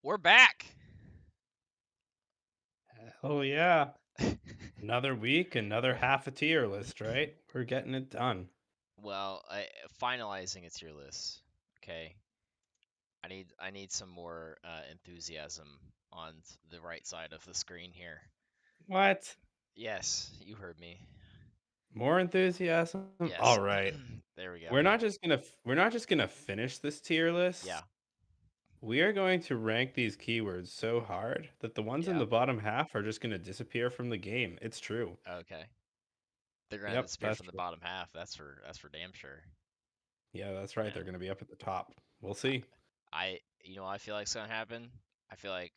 We're back. Oh yeah. Another week, another half a tier list, right? We're getting it done. Well, finalizing a tier list. Okay, I need some more enthusiasm on the right side of the screen here. What? Yes, you heard me. More enthusiasm? Yes, All right. there we go. We're not just gonna finish this tier Yeah, list. We are going to rank these keywords so hard that the ones in yeah. the bottom half are just gonna disappear from the game. It's true. Okay, they're gonna Yep, disappear that's from the true. bottom half. That's for damn sure. Yeah, that's right. Yeah. They're gonna be up at the top. We'll see. I feel like it's gonna happen. I feel like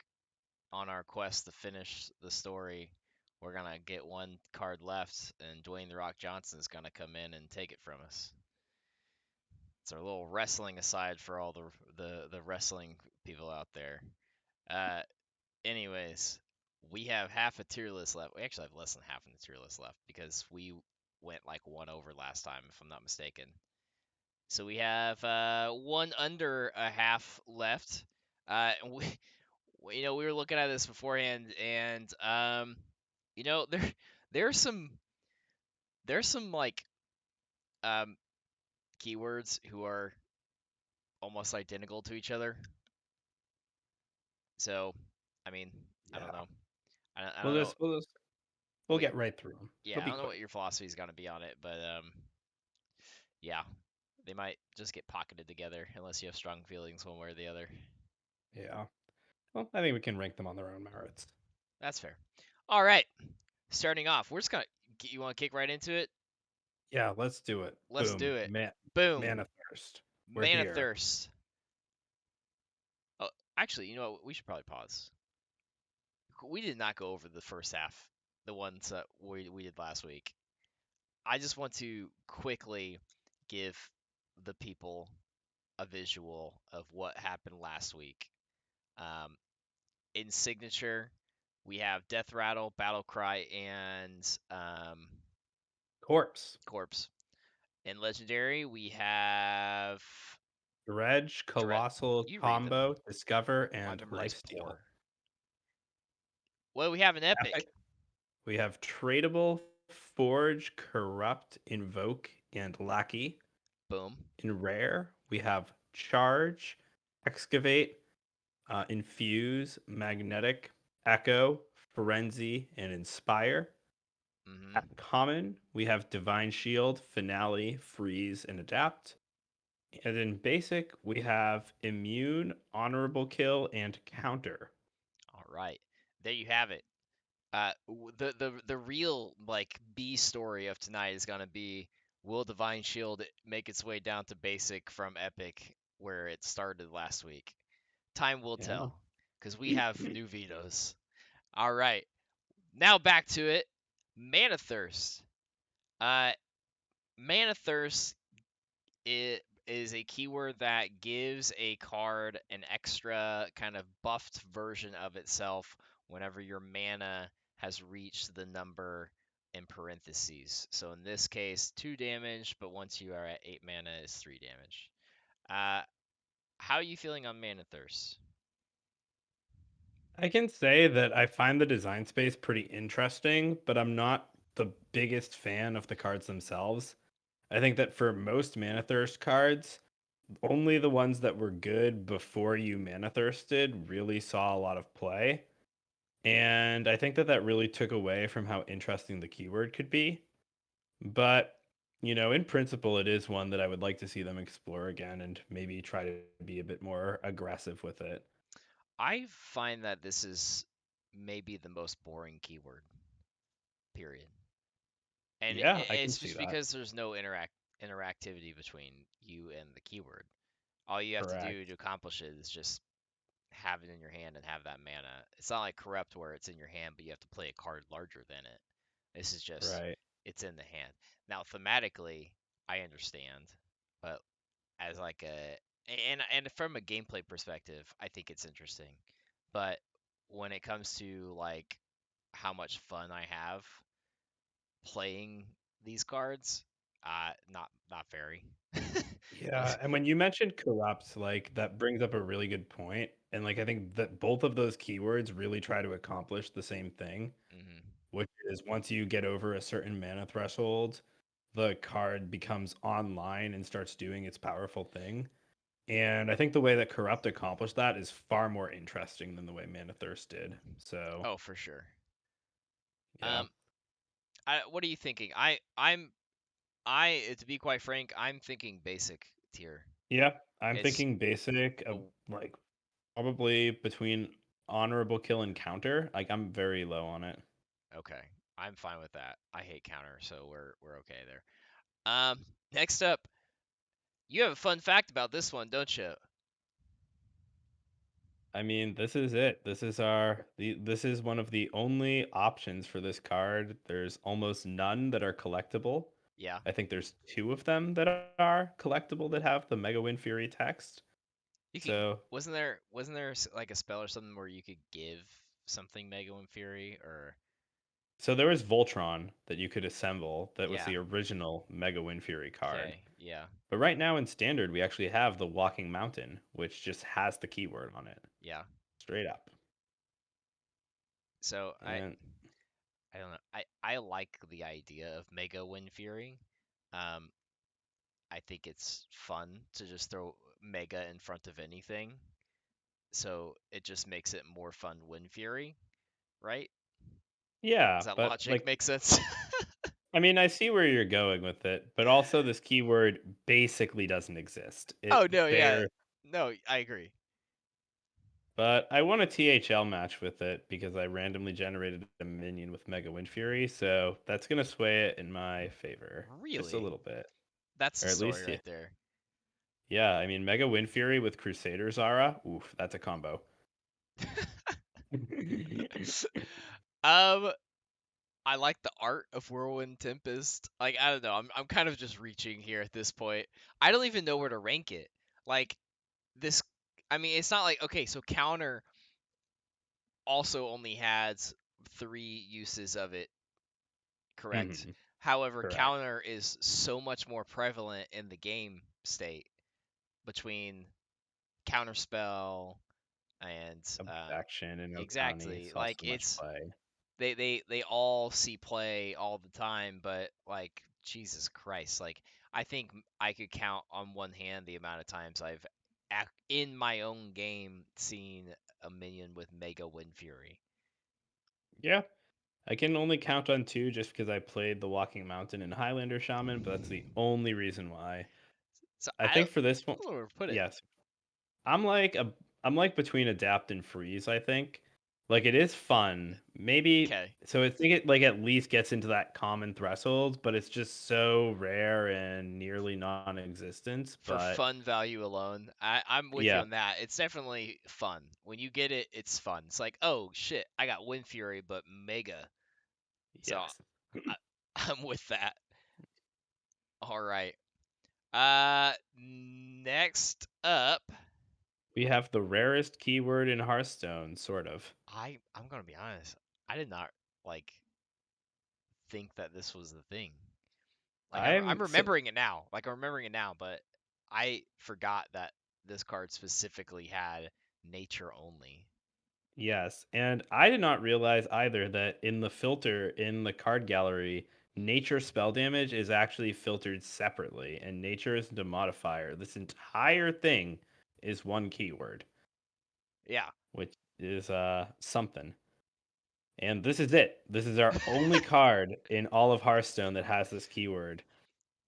on our quest to finish the story, we're gonna get one card left, and Dwayne the Rock Johnson's gonna come in and take it from us. It's our little wrestling aside for all the wrestling people out there. Uh, anyways, we have half a tier list left. We actually have less than half of the tier list left because we went like one over last time, if I'm not mistaken. So we have one under a half left. And we were looking at this beforehand, and there there's some there's some like um keywords who are almost identical to each other. So, I mean, I don't Yeah. know. I We'll don't know just we'll just we'll what get right through them. yeah, It'll I be don't know what quick. your philosophy is gonna be on it, but yeah, they might just get pocketed together unless you have strong feelings one way or the other. Yeah. Well, I think we can rank them on their own merits. That's fair. All right, starting off, we're just gonna. You want to kick right into it? Yeah, let's do it. Let's Boom. do it. Man, Boom. mana thirst. We're Mana here. thirst. Oh, actually, you know what? We should probably pause. We did not go over the first half, the ones that we did last week. I just want to quickly give the people a visual of what happened last week. Um, in signature, we have Death Rattle, Battle Cry, and Corpse. Corpse. In legendary, we have Dredge, Dre- Colossal you read them. Combo, Discover, My and memory is Lifesteal. poor. What do we have in Epic? Epic. We have Tradable, Forge, Corrupt, Invoke, and Lackey. Boom. In Rare, we have Charge, Excavate, Infuse, Magnetic, Echo, Frenzy, and Inspire. Mm-hmm. At Common, we have Divine Shield, Finale, Freeze, and Adapt. And in Basic, we have Immune, Honorable Kill, and Counter. All right. There you have it. The real like B story of tonight is gonna be, will Divine Shield make its way down to basic from Epic where it started last week? Time will Yeah. tell, because we have new vetoes. All right, now back to it. Mana Thirst. Uh, Mana Thirst is a keyword that gives a card an extra kind of buffed version of itself whenever your mana has reached the number in parentheses. So in this case, 2 damage, but once you are at 8 mana, is 3 damage. Uh, how are you feeling on Mana Thirst? I can say that I find the design space pretty interesting, but I'm not the biggest fan of the cards themselves. I think that for most Mana Thirst cards, only the ones that were good before you Mana Thirsted really saw a lot of play. And I think that that really took away from how interesting the keyword could be. But, in principle, it is one that I would like to see them explore again and maybe try to be a bit more aggressive with it. I find that this is maybe the most boring keyword, period. And Yeah, I can it's see just that. because there's no interactivity between you and the keyword. All you have to do Correct. to accomplish it is just have it in your hand and have that mana. It's not like Corrupt where it's in your hand, but you have to play a card larger than it. This is just Right. it's in the hand. Now thematically, I understand, but as like a and from a gameplay perspective, I think it's interesting. But when it comes to like how much fun I have playing these cards, not very. Yeah, and when you mentioned corrupt, like that brings up a really good point. And like I think that both of those keywords really try to accomplish the same thing, Hmm. which is once you get over a certain mana threshold, the card becomes online and starts doing its powerful thing. And I think the way that Corrupt accomplished that is far more interesting than the way Mana Thirst did. So, Oh, for sure. yeah. Um, what are you thinking? To be quite frank, I'm thinking basic tier. Yeah, I'm It's thinking basic a of like probably between honorable kill and counter. Like I'm very low on it. Okay. I'm fine with that. I hate counter, so we're okay there. Next up, you have a fun fact about this one, don't you? I mean, this is it. This is one of the only options for this card. There's almost none that are collectible. Yeah. I think there's two of them that are collectible that have the Mega Wind Fury text. You could So, wasn't there like a spell or something where you could give something Mega and Fury or so there was Voltron that you could assemble that was yeah. the original Mega Wind Fury card. Okay. Yeah. But right now in standard, we actually have the Walking Mountain, which just has the keyword on it. Yeah. Straight up. So And I don't know. I like the idea of Mega Wind Fury. Um, I think it's fun to just throw Mega in front of anything. So it just makes it more fun Wind Fury, right? Does yeah, that but logic like make sense? I mean, I see where you're going with it, but also this keyword basically doesn't exist. Oh It no, yeah. bare No, I agree. but I won a THL match with it because I randomly generated a minion with Mega Wind Fury, so that's gonna sway it in my favor just a Really? little bit. That's the Or at story least yeah. right there. Yeah, I mean Mega Wind Fury with Crusader Zara, oof, that's a combo. Um, I like the art of Whirlwind Tempest. Like, I don't know. I'm kind of just reaching here at this point. I don't even know where to rank it. Like this I mean, it's not like okay, so counter also only has 3 uses of it, correct? Mhm, However, correct. counter is so much more prevalent in the game state between counterspell and Objection and Okami exactly. saw Like so much it's play. they all see play all the time, but like Jesus Christ, like I think I could count on one hand the amount of times I've in my own game seen a minion with Mega Wind Fury. Yeah, I can only count on two just because I played the Walking Mountain and Highlander Shaman, but that's the only reason why. So I I think for this one, don't know where to put it. yes, I'm like a I'm like between adapt and freeze, I think. Like it is fun. Maybe Okay, so I think it like at least gets into that common threshold, but it's just so rare and nearly non-existent. for But fun value alone, I'm with you yeah, on that. It's definitely fun when you get it. It's fun. It's like oh shit, I got Wind Fury, but Mega. So yes. I, I'm with that. All right. Next up, We have the rarest keyword in Hearthstone, sort of. I'm gonna be honest. I did not like think that this was the thing. Like I'm I'm so remembering it now. Like I'm remembering it now, but I forgot that this card specifically had nature only. Yes, and I did not realize either that in the filter in the card gallery, nature spell damage is actually filtered separately, and nature isn't a modifier. This entire thing is one keyword, Yeah. which is something. And this is it. This is our only card in all of Hearthstone that has this keyword.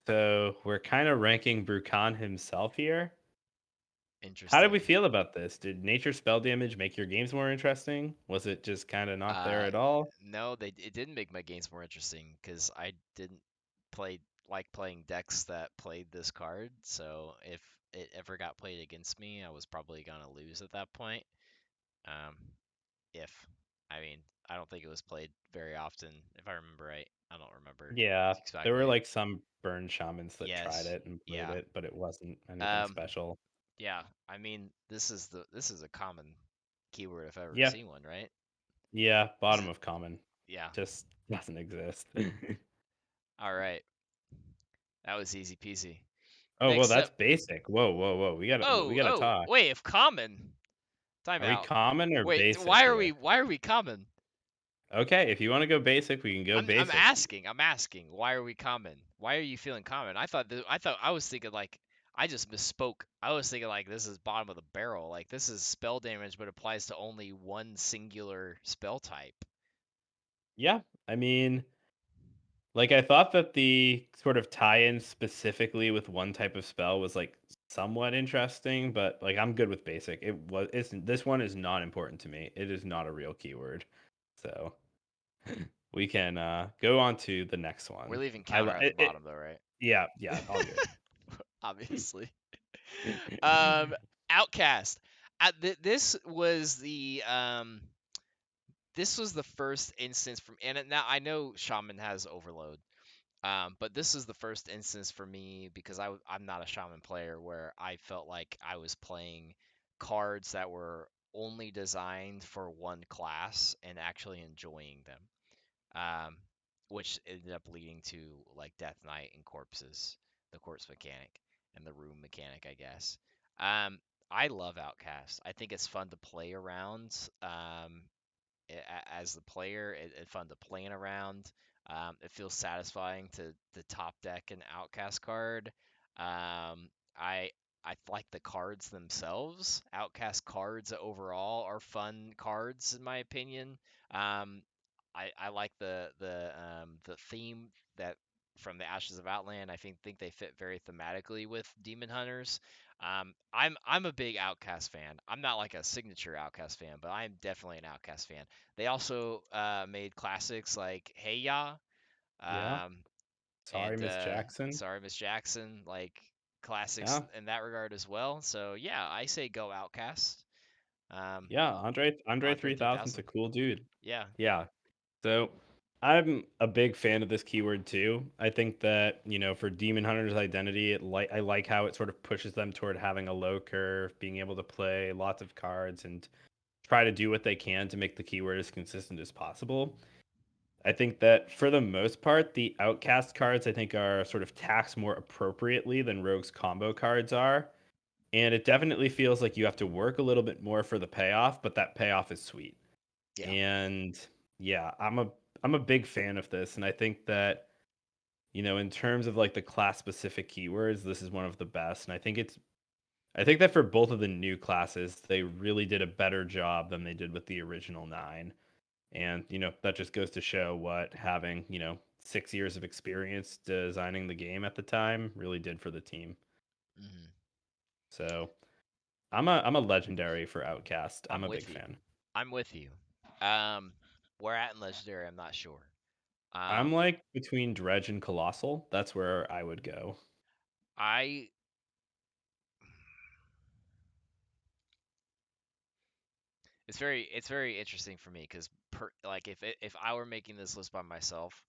So we're kind of ranking Brukan himself here. How did we Interesting. feel about this? Did nature spell damage make your games more interesting? Was it just kind of not there Uh, at all? no, it didn't make my games more interesting because I didn't play like playing decks that played this card. So if it ever got played against me, I was probably gonna lose at that point. Um, if I mean, I don't think it was played very often, if I remember right. I don't remember Yeah, there were exactly. like some burn shamans that tried Yes, it and played yeah. it, but it wasn't anything Um, special. yeah. I mean, this is a common keyword if I've ever Yeah, seen one, right? yeah, This bottom is, of common yeah. just doesn't exist. All right. That was easy peasy. Oh well, Next that's up. basic. Whoa, whoa, whoa. We gotta Oh, we gotta oh, talk. wait, if common. Time Are we out. common or Wait, basic here? why are we common? Okay, if you want to go basic, we can go I'm basic. asking. I'm asking. Why are we common? Why are you feeling common? I was thinking like I just misspoke. I was thinking like this is bottom of the barrel. Like this is spell damage but applies to only one singular spell type. Yeah, I mean, like I thought that the sort of tie-in specifically with one type of spell was like somewhat interesting, but like I'm good with basic. It's this one is not important to me. It is not a real keyword. So, we can go on to the next We're one. leaving counter at the bottom though, right? Yeah, yeah, all good. Obviously. Um Outcast. This was the first instance from, and now I know Shaman has overload. But this is the first instance for me because I'm not a shaman player where I felt like I was playing cards that were only designed for one class and actually enjoying them, um, which ended up leading to like Death Knight and Corpses, the Corpse mechanic and the Room mechanic, I guess. Um, I love Outcast. I think it's fun to play around. As the player. It's fun to plan around. It feels satisfying to top deck an Outcast card. I like the cards themselves. Outcast cards overall are fun cards in my opinion. Um, I like the theme that from the Ashes of Outland. I think they fit very thematically with Demon Hunters. I'm a big Outcast fan. I'm not like a signature Outcast fan, but I'm definitely an Outcast fan. They also made classics like Hey Ya, Yeah. um, Sorry, and Miss Jackson. Sorry Miss Jackson, like classics Yeah. in that regard as well. So yeah, I say go Outcast. Um, Yeah, uh, Andre Andre 3000's a 3000. cool dude. Yeah. Yeah. So I'm a big fan of this keyword too. I think that, for Demon Hunter's identity, I like how it sort of pushes them toward having a low curve, being able to play lots of cards and try to do what they can to make the keyword as consistent as possible. I think that for the most part, the outcast cards I think are sort of taxed more appropriately than Rogue's combo cards are. And it definitely feels like you have to work a little bit more for the payoff, but that payoff is sweet. Yeah. And yeah, I'm a big fan of this, and I think that in terms of like the class specific keywords, this is one of the best. And I think that for both of the new classes, they really did a better job than they did with the original 9. And that just goes to show what having 6 years of experience designing the game at the time really did for the team. Hmm. So I'm a legendary for Outcast. I'm I'm a with big you. fan. I'm with you. Um, where at in Legendary, I'm not sure. I'm Um, like between Dredge and Colossal. That's where I would go. I it's very interesting for me because like if I were making this list by myself,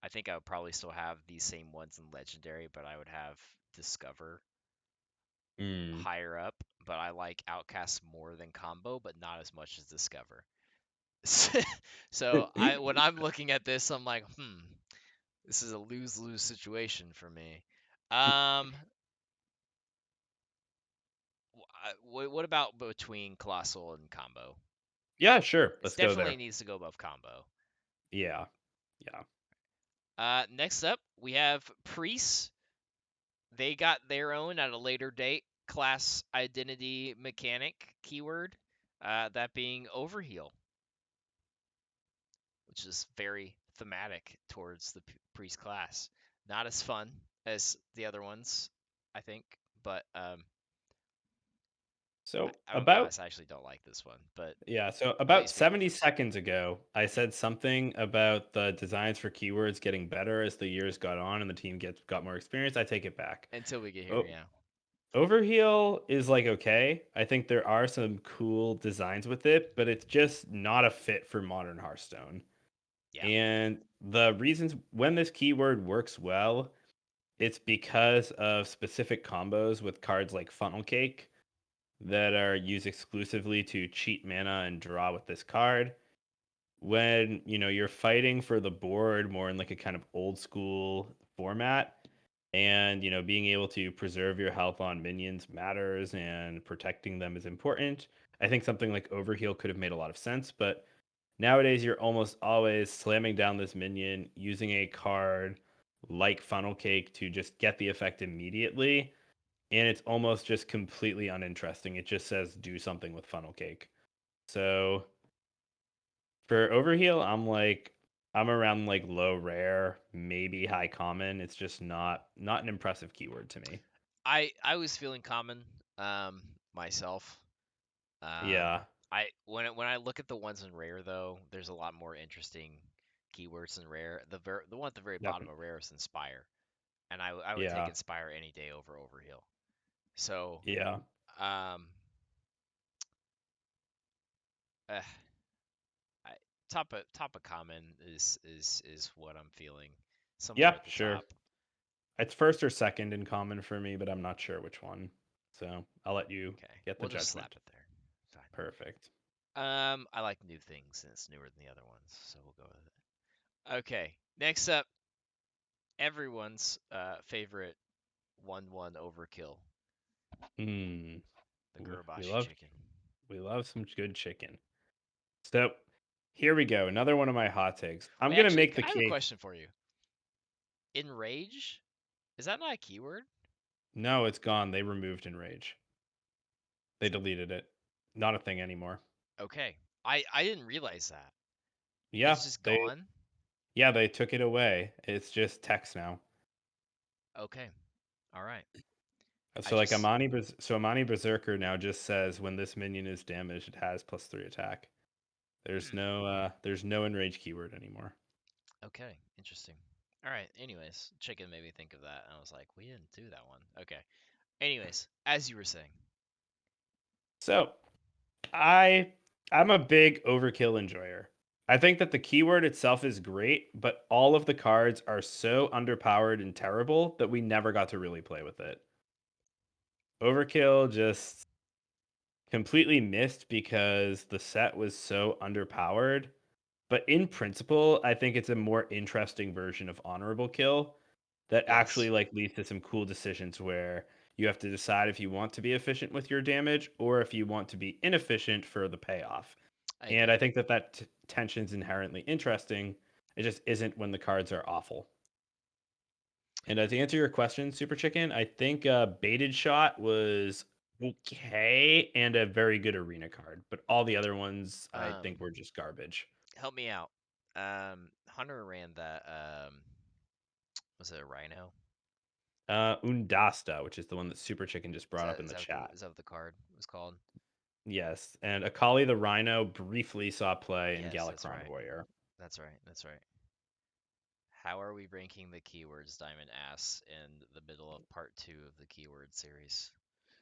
I think I would probably still have these same ones in Legendary, but I would have Discover Mm. higher up. But I like Outcast more than Combo, but not as much as Discover. So I when I'm looking at this, I'm like, this is a lose-lose situation for me. Um, what about between Colossal and Combo? Yeah, sure. It Let's go definitely there. needs to go above Combo. Yeah. Yeah. Next up, we have Priests. They got their own at a later date class identity mechanic keyword, that being Overheal, which is very thematic towards the Priest class. Not as fun as the other ones, I think, but So I'm gonna be about honest, I actually don't like this one, but yeah, so I'll let you about speak 70 first. seconds ago, I said something about the designs for keywords getting better as the years got on and the team got more experience. I take it back. Until we get here, Oh, yeah. Overheal is like okay. I think there are some cool designs with it, but it's just not a fit for modern Hearthstone. Yeah. And the reasons when this keyword works well, it's because of specific combos with cards like Funnel Cake that are used exclusively to cheat mana and draw with this card. When, you're fighting for the board more in like a kind of old school format and, being able to preserve your health on minions matters and protecting them is important. I think something like Overheal could have made a lot of sense, but nowadays you're almost always slamming down this minion using a card like Funnel Cake to just get the effect immediately, and it's almost just completely uninteresting. It just says do something with Funnel Cake. So for Overheal, I'm around like low rare, maybe high common. It's just not an impressive keyword to me. I was feeling common myself. Um, Yeah. when I look at the ones in rare though, there's a lot more interesting keywords in rare. The one at the very Yep. bottom of rare is Inspire, and I would take Yeah. Inspire any day over Overheal. So Yeah. um, eh, I, top of common is what I'm feeling, somewhere Yeah, at the sure. top. It's first or second in common for me, but I'm not sure which one. So I'll let you Okay, get the we'll just slap judgment. it there. Fine. Perfect. I like new things and it's newer than the other ones, so we'll go with it. Okay, next up, everyone's favorite 1-1 overkill, Hmm. the We Gurabashi love chicken. we love some good chicken. So here we go. Another one of my hot takes. I'm Wait, gonna actually, make the I have a case. question for you. Enrage, is that not a keyword? No, it's gone. They removed Enrage. They deleted it. Not a thing anymore. Okay, I didn't realize that. Yeah, It's just they gone. they took it away. It's just text now. Okay, all right. I So like just Amani Berserker now just says when this minion is damaged, it has +3 attack. hmm, There's no enrage keyword anymore. okay, interesting. All right. Anyways, chicken made me think of that, and I was like, we didn't do that one. Okay. Anyways, as you were saying, So I I'm a big overkill enjoyer. I think that the keyword itself is great, but all of the cards are so underpowered and terrible that we never got to really play with it. Overkill just completely missed because the set was so underpowered. But in principle, I think it's a more interesting version of honorable kill that actually yes, like leads to some cool decisions where you have to decide if you want to be efficient with your damage or if you want to be inefficient for the payoff. I And I agree. think that tension's inherently interesting. It just isn't when the cards are awful. And to answer your question, Super Chicken, I think Baited Shot was okay and a very good arena card, but all the other ones I Um, think were just garbage. help me out. Hunter ran that. Was it a rhino? Undasta, which is the one that Super Chicken just brought up in Is the that what the chat. is that what the card was called? Yes, and Akali the Rhino briefly saw play in Yes, that's Galakrond right. Warrior. That's right. That's right. How are we ranking the keywords Diamond asks in the middle of part two of the keyword series?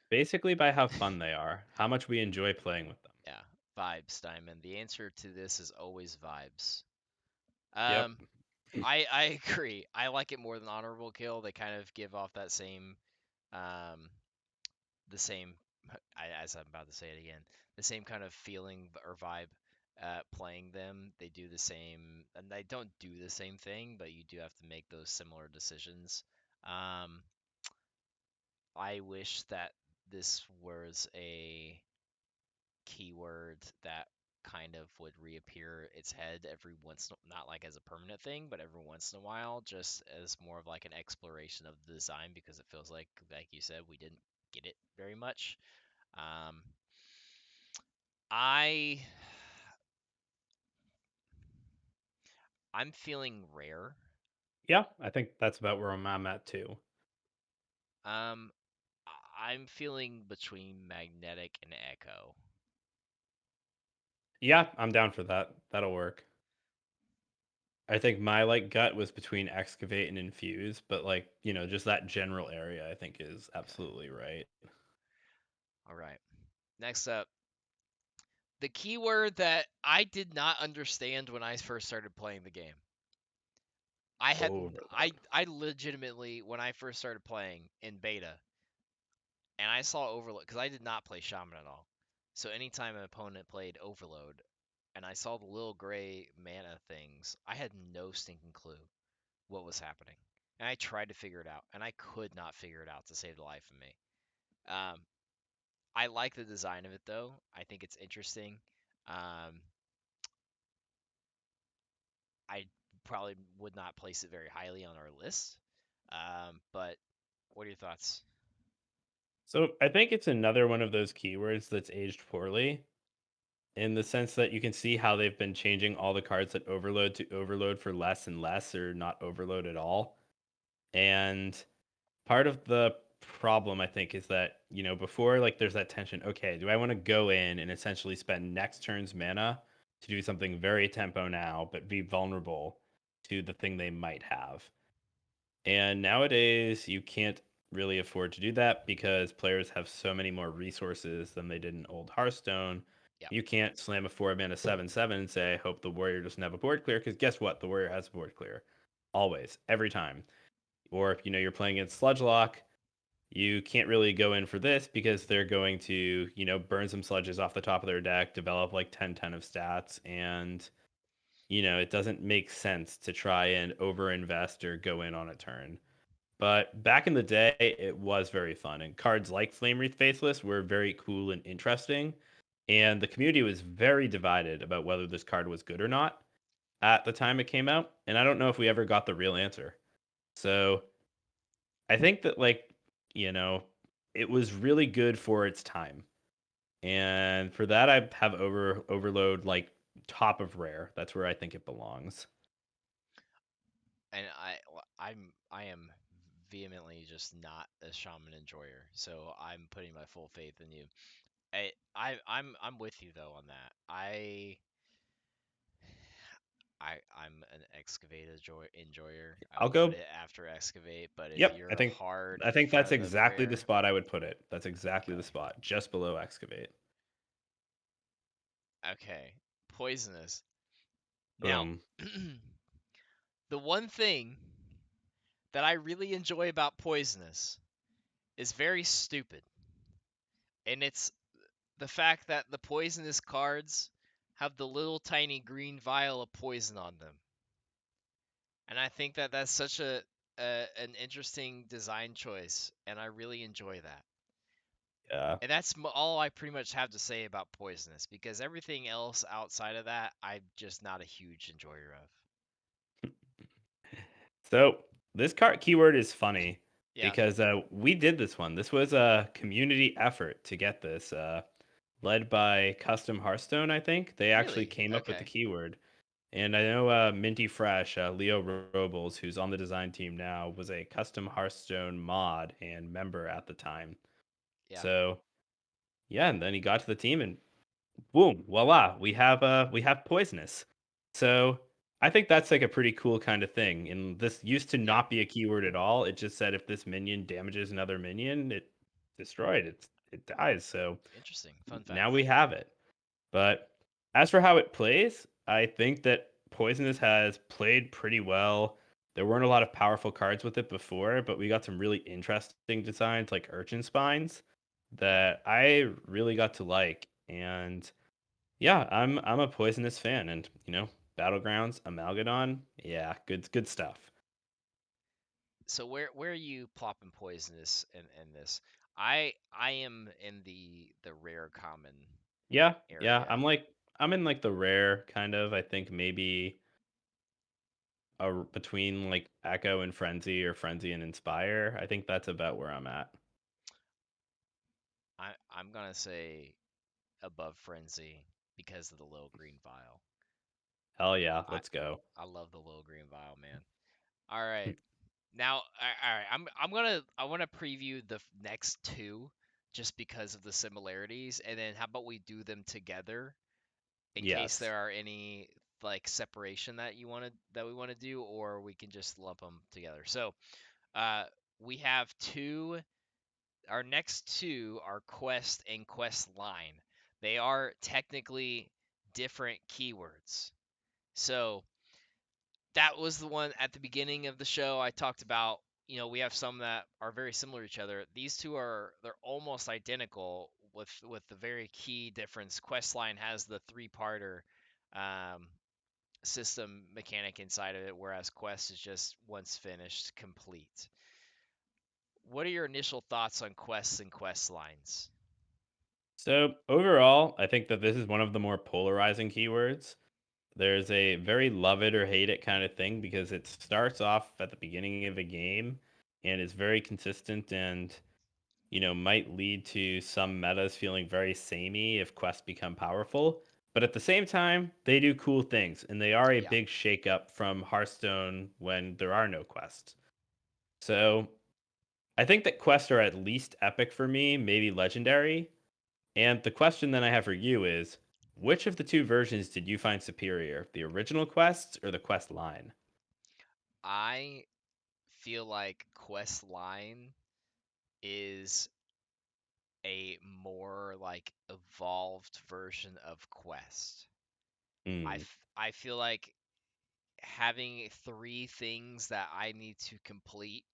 Basically, by how fun they are, how much we enjoy playing with them. Yeah, vibes, Diamond. The answer to this is always vibes. Yep. Um, I agree. I like it more than honorable kill. They kind of give off that same um the same as I'm about to say it again, the same kind of feeling or vibe playing them. They do the same, and they don't do the same thing, but you do have to make those similar decisions. Um, I wish that this was a keyword that kind of would reappear its head every once, not like as a permanent thing, but every once in a while, just as more of like an exploration of the design, because it feels like you said, we didn't get it very much. Um, I I'm feeling rare. Yeah, I think that's about where I'm at too. Um, I'm feeling between magnetic and echo. Yeah, I'm down for that. That'll work. I think my like gut was between excavate and infuse, but like, just that general area I think is Okay. absolutely right. All right. Next up, the keyword that I did not understand when I first started playing the game. Overload. I legitimately when I first started playing in beta and I saw Overload because I did not play Shaman at all. So anytime an opponent played Overload and I saw the little gray mana things, I had no stinking clue what was happening. And I tried to figure it out, and I could not figure it out to save the life of me. Um, I like the design of it though. I think it's interesting. Um, I probably would not place it very highly on our list. But what are your thoughts? So I think it's another one of those keywords that's aged poorly in the sense that you can see how they've been changing all the cards that overload to overload for less and less or not overload at all. And part of the problem I think is that, before like there's that tension, okay, do I want to go in and essentially spend next turn's mana to do something very tempo now, but be vulnerable to the thing they might have? And nowadays, you can't really afford to do that because players have so many more resources than they did in old Hearthstone. Yeah, You can't slam a 4 mana 7/7 and say, hope the warrior doesn't have a board clear, because guess what? The warrior has a board clear. Always, every time. Or if you're playing against Sludge Lock, you can't really go in for this because they're going to, burn some sludges off the top of their deck, develop like 10/10 of stats, and it doesn't make sense to try and overinvest or go in on a turn. But back in the day, it was very fun, and cards like Flame Wreath Faceless were very cool and interesting. And the community was very divided about whether this card was good or not at the time it came out. And I don't know if we ever got the real answer. So I think that, like, you know, it was really good for its time. And for that, I have Overload like top of rare. That's where I think it belongs. and I am vehemently just not a shaman enjoyer, so I'm putting my full faith in you. I'm with you though on that. I'm an excavate enjoyer. I I'll would put go. it after excavate, but if Yep, you're hard I think front that's of the exactly the rare, spot I would put it. That's exactly the okay, spot, just below Excavate. okay, poisonous. Now, Boom. the one thing that I really enjoy about poisonous is very stupid, and it's the fact that the poisonous cards have the little tiny green vial of poison on them. And I think that that's such an interesting design choice, and I really enjoy that. Yeah. And that's all I pretty much have to say about poisonous, because everything else outside of that, I'm just not a huge enjoyer of. So this card keyword is funny Yeah, because we did this one. This was a community effort to get this, led by Custom Hearthstone. I think they actually really? came up with the Okay. keyword. And I know Minty Fresh, Leo Robles, who's on the design team now, was a Custom Hearthstone mod and member at the time. Yeah, So yeah, and then he got to the team and boom, voila, we have poisonous. So I think that's like a pretty cool kind of thing. And this used to yeah. not be a keyword at all. It just said if this minion damages another minion, it destroyed. It dies. So Interesting. Fun now fact. we have it. But as for how it plays, I think that Poisonous has played pretty well. There weren't a lot of powerful cards with it before, but we got some really interesting designs like Urchin Spines Yeah. that I really got to like. And yeah, I'm a Poisonous fan, and Battlegrounds, Amalgadon, yeah, good stuff. So where are you plopping poisonous in this? I am in the rare common Yeah, yeah, area. I'm in like the rare kind of. I think maybe between like Echo and Frenzy or Frenzy and Inspire. I think that's about where I'm at. I'm gonna say above frenzy because of the little green vial. Hell yeah, I let's go. I love the little green vial, man. All right. Now, all right, I want to preview the next two just because of the similarities, and then how about we do them together in case Yes. there are any like separation that we want to do, or we can just lump them together. So, uh, we have two. Our next two are quest and quest line. They are technically different keywords. So that was the one at the beginning of the show I talked about. We have some that are very similar to each other. These two they're almost identical with the very key difference. Questline has the three-parter um, system mechanic inside of it, whereas Quest is just once finished, complete. What are your initial thoughts on quests and quest lines? So overall, I think that this is one of the more polarizing keywords. There's a very love it or hate it kind of thing because it starts off at the beginning of a game and is very consistent and might lead to some metas feeling very samey if quests become powerful. But at the same time, they do cool things and they are a Yeah, big shakeup from Hearthstone when there are no quests. So I think that quests are at least epic for me, maybe legendary. And the question then I have for you is which of the two versions did you find superior, the original quests or the quest line? I feel like quest line is a more like evolved version of quest. Hmm. I feel like having three things that I need to complete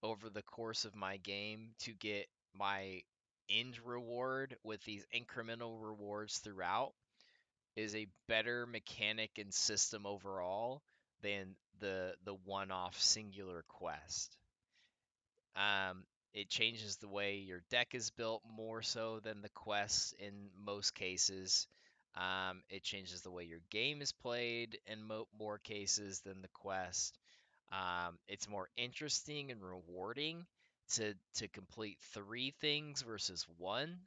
over the course of my game to get my end reward with these incremental rewards throughout is a better mechanic and system overall than the one-off singular quest. It changes the way your deck is built more so than the quests in most cases. It changes the way your game is played in more cases than the quest. It's more interesting and rewarding to complete three things versus one.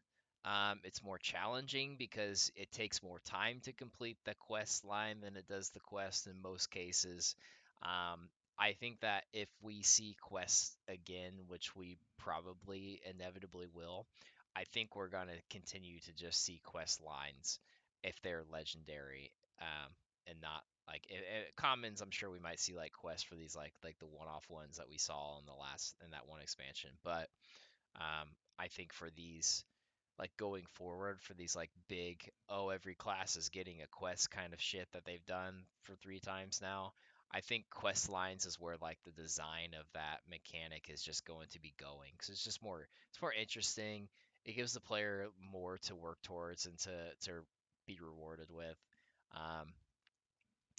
It's more challenging because it takes more time to complete the quest line than it does the quest in most cases. Um, I think that if we see quests again, which we probably inevitably will, I think we're going to continue to just see quest lines if they're legendary, and not like commons. I'm sure we might see like quests for these like the one-off ones that we saw in the last in that one expansion. But I think for these like going forward for these like big, oh, every class is getting a quest kind of shit that they've done for three times now. I think quest lines is where like the design of that mechanic is just going to be going because it's more interesting. It gives the player more to work towards and to be rewarded with. Um,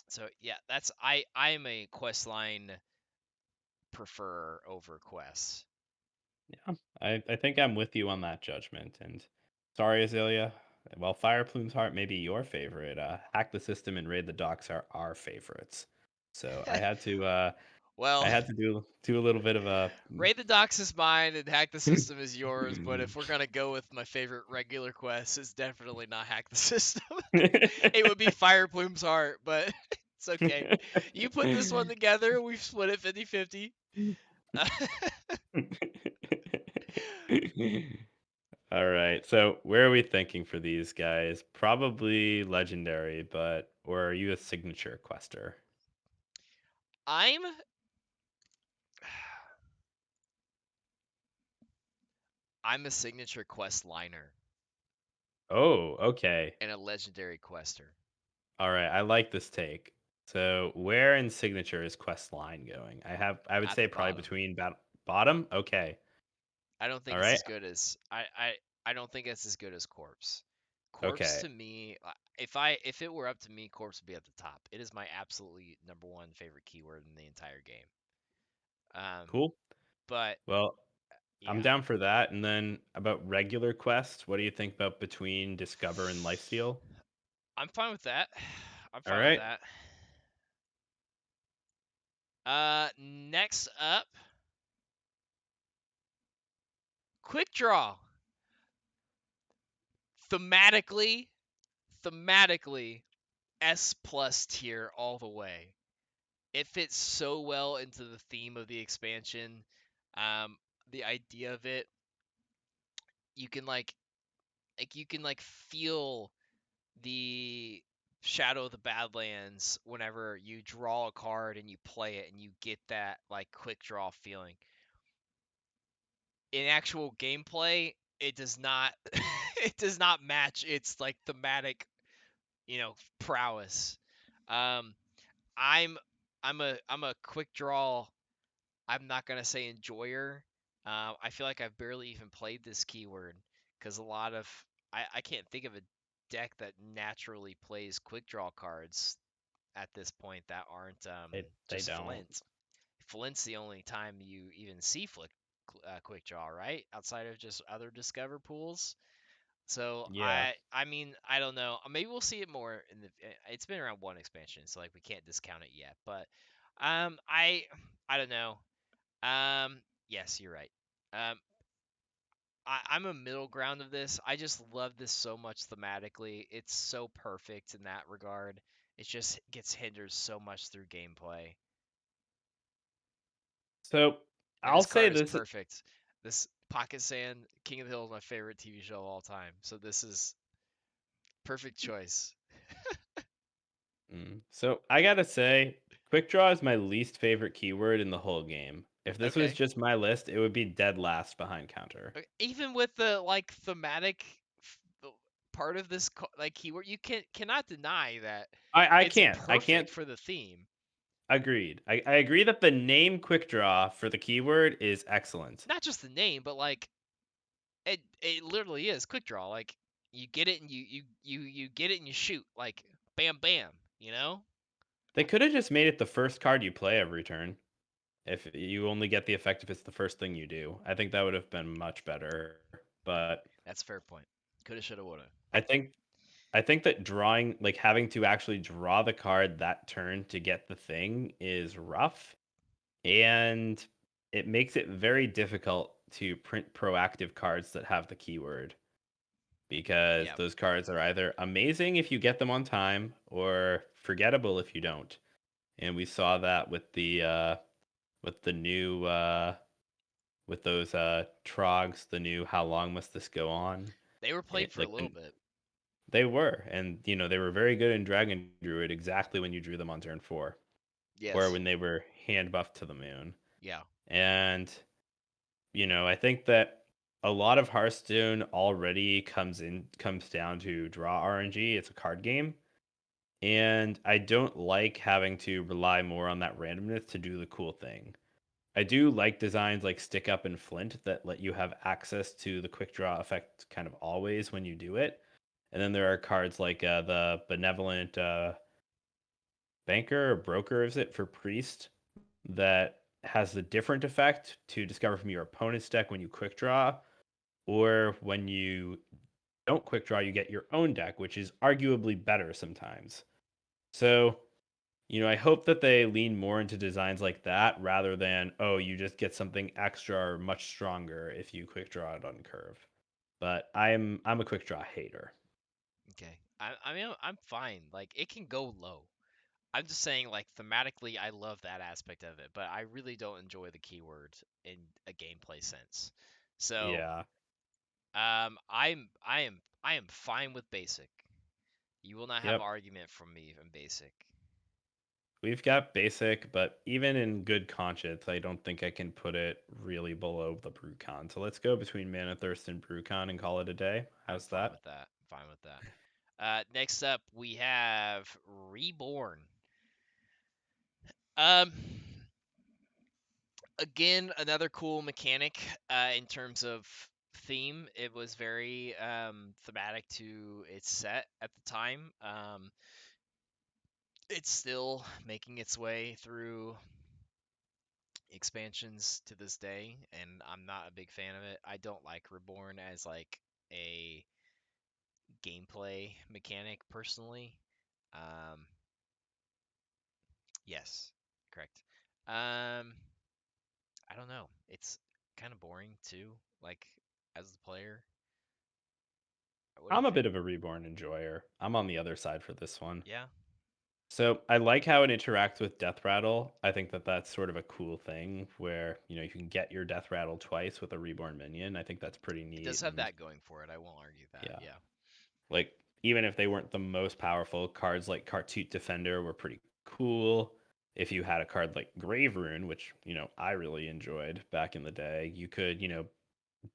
so yeah, that's I'm a quest line prefer over quests. Yeah, I think I'm with you on that judgment. And sorry, Azalea. While Fire Plume's Heart may be your favorite, Hack the System and Raid the Docks are our favorites. So I Well, had to do a little bit of a Raid the Docks is mine and Hack the System is yours, but if we're gonna go with my favorite regular quest, it's definitely not Hack the System. It would be Fire Plume's Heart, but it's okay. You put this one together, we've split it 50-50. All right. So where are we thinking for these guys? Probably legendary, but or are you a signature quester? I'm I'm a signature quest liner Oh, okay. and a legendary quester. All right. I like this take. So where in signature is quest line going? I would At say the probably bottom. between bottom. Okay. I don't think All it's right. as good as I don't think it's as good as Corpse. Corpse Okay. to me, if it were up to me, Corpse would be at the top. It is my absolutely number one favorite keyword in the entire game. Um, Cool. but Well, I'm yeah, down for that. And then about regular quests, what do you think about between discover and lifesteal? I'm fine with that. I'm All fine with right. that. Next up, quick draw. Thematically, thematically, S plus tier all the way. It fits so well into the theme of the expansion. Um, the idea of it, you can you can like feel the Shadow of the Badlands whenever you draw a card and you play it and you get that like quick draw feeling. In actual gameplay, it does not it does not match its like thematic, prowess. Um I'm I'm a quick draw. I'm not gonna say enjoyer. I feel like I've barely even played this keyword because a lot of I can't think of a deck that naturally plays quick draw cards at this point that aren't They just don't. Flint. Flint's the only time you even see quick draw, right? Outside of just other discover pools. So Yeah. I mean I don't know. Maybe we'll see it more in the. It's been around one expansion, so like we can't discount it yet. But I don't know. Yes, you're right. Um, I'm a middle ground of this. I just love this so much thematically. It's so perfect in that regard. It just gets hindered so much through gameplay. So And I'll this say card is this. perfect. This Pocket Sand King of the Hill is my favorite TV show of all time. So this is perfect choice. So I gotta say, quick draw is my least favorite keyword in the whole game. If this was Okay. just my list, it would be dead last behind counter. Even with the like thematic f- part of this like keyword, you cannot deny that I it's can't. I can't. perfect for the theme. Agreed. I agree that the name quick draw for the keyword is excellent. Not just the name, but like it literally is quick draw. Like you get it and you get it and you shoot like bam bam. You know They could have just made it the first card you play every turn. If you only get the effect if it's the first thing you do. I think that would have been much better. But that's a fair point. Coulda, shoulda, woulda. I think I think that drawing like having to actually draw the card that turn to get the thing is rough and it makes it very difficult to print proactive cards that have the keyword because Yeah, those cards are either amazing if you get them on time or forgettable if you don't. And we saw that with the new with those trogs, the new how long must this go on? they were played It, for a like little bit. they were, and they were very good in Dragon Druid exactly when you drew them on turn 4 or Yes. when they were hand buffed to the moon. Yeah. And I think that a lot of Hearthstone already comes down to draw RNG. It's a card game, and I don't like having to rely more on that randomness to do the cool thing. I do like designs like Stick Up and Flint that let you have access to the quick draw effect kind of always when you do it. And then there are cards like the Benevolent Banker or Broker, is it, for Priest, that has the different effect to discover from your opponent's deck when you quick draw, or when you don't quick draw, you get your own deck, which is arguably better sometimes. So, I hope that they lean more into designs like that rather than, oh, you just get something extra or much stronger if you quick draw it on curve. But I'm a quick draw hater. Okay. I mean I'm fine. Like it can go low. I'm just saying, like thematically, I love that aspect of it, but I really don't enjoy the keyword in a gameplay sense. So, Yeah. I am fine with basic. You will not have Yep. argument from me in basic. We've got basic, but even in good conscience, I don't think I can put it really below the Brucon. So let's go between Mana Thirst and Brucon and call it a day. I'm How's fine that? with that. I'm fine with that. Next up, we have Reborn. Um, again, another cool mechanic in terms of theme. It was very thematic to its set at the time. It's still making its way through expansions to this day, and I'm not a big fan of it. I don't like Reborn as like a gameplay mechanic personally. Um, yes, correct. Um, I don't know. It's kind of boring too. Like as the player, what do you I'm a think? bit of a Reborn enjoyer. I'm on the other side for this one. Yeah, So I like how it interacts with Death Rattle. I think that that's sort of a cool thing where, you can get your Death Rattle twice with a Reborn minion. I think that's pretty it does neat. have And that going for it. I won't argue that. yeah, Yeah, like even if they weren't the most powerful, cards like Cartoot Defender were pretty cool. If you had a card like Grave Rune, which, I really enjoyed back in the day, you could,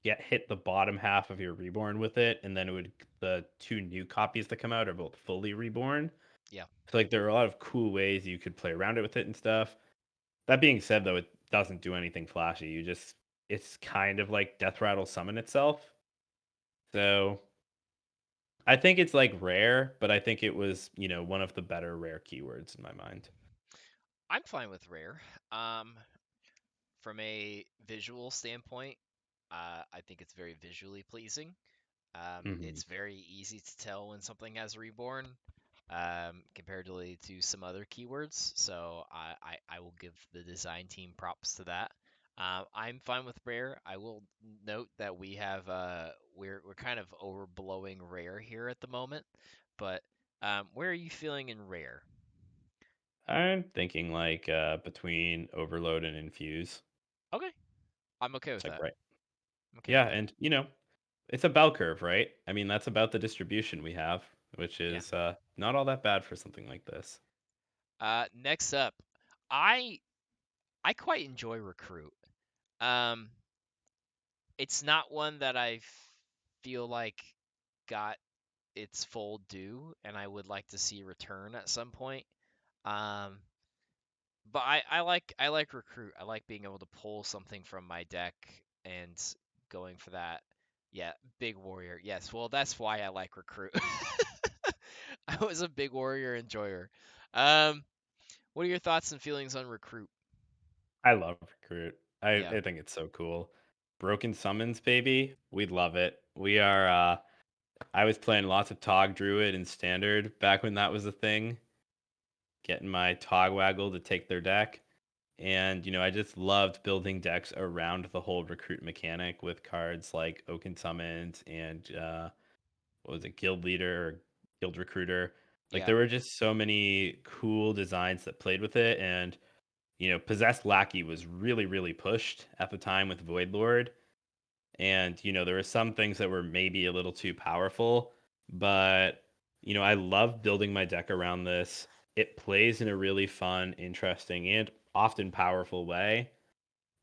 get hit the bottom half of your Reborn with it, and then the two new copies that come out are both fully reborn. yeah. So like there are a lot of cool ways you could play around it with it and stuff. That being said, though, it doesn't do anything flashy. It's kind of like Death Rattle summon itself. So I think it's like rare, but I think it was, one of the better rare keywords in my mind. I'm fine with rare. Um, from a visual standpoint, I think it's very visually pleasing. Hmm. It's very easy to tell when something has reborn, comparatively to some other keywords. So I will give the design team props to that. I'm fine with rare. I will note that we're kind of overblowing rare here at the moment, but where are you feeling in rare? I'm thinking like between overload and infuse. Okay, I'm okay with It's like that. right. I'm okay with Yeah, that. and it's a bell curve, right? I mean, that's about the distribution we have, which Yeah. is not all that bad for something like this. Next up, I I quite enjoy recruit. Um, it's not one that feel like got its full due, and I would like to see return at some point. Um, but I like recruit. I like being able to pull something from my deck and going for that. Yeah, big warrior. Yes, well that's why I like recruit. I was a big warrior enjoyer. Um, what are your thoughts and feelings on recruit? I love recruit. Yeah, I think it's so cool. Broken summons, baby. We love it. We are I was playing lots of Tog Druid and Standard back when that was a thing, getting my Togwaggle to take their deck. And, I just loved building decks around the whole recruit mechanic with cards like Oaken Summons and what was it, Guild Leader or Guild Recruiter. Like yeah, there were just so many cool designs that played with it. And, Possessed Lackey was really, really pushed at the time with Void Lord. And, there were some things that were maybe a little too powerful, but, I love building my deck around this. It plays in a really fun, interesting, and often powerful way.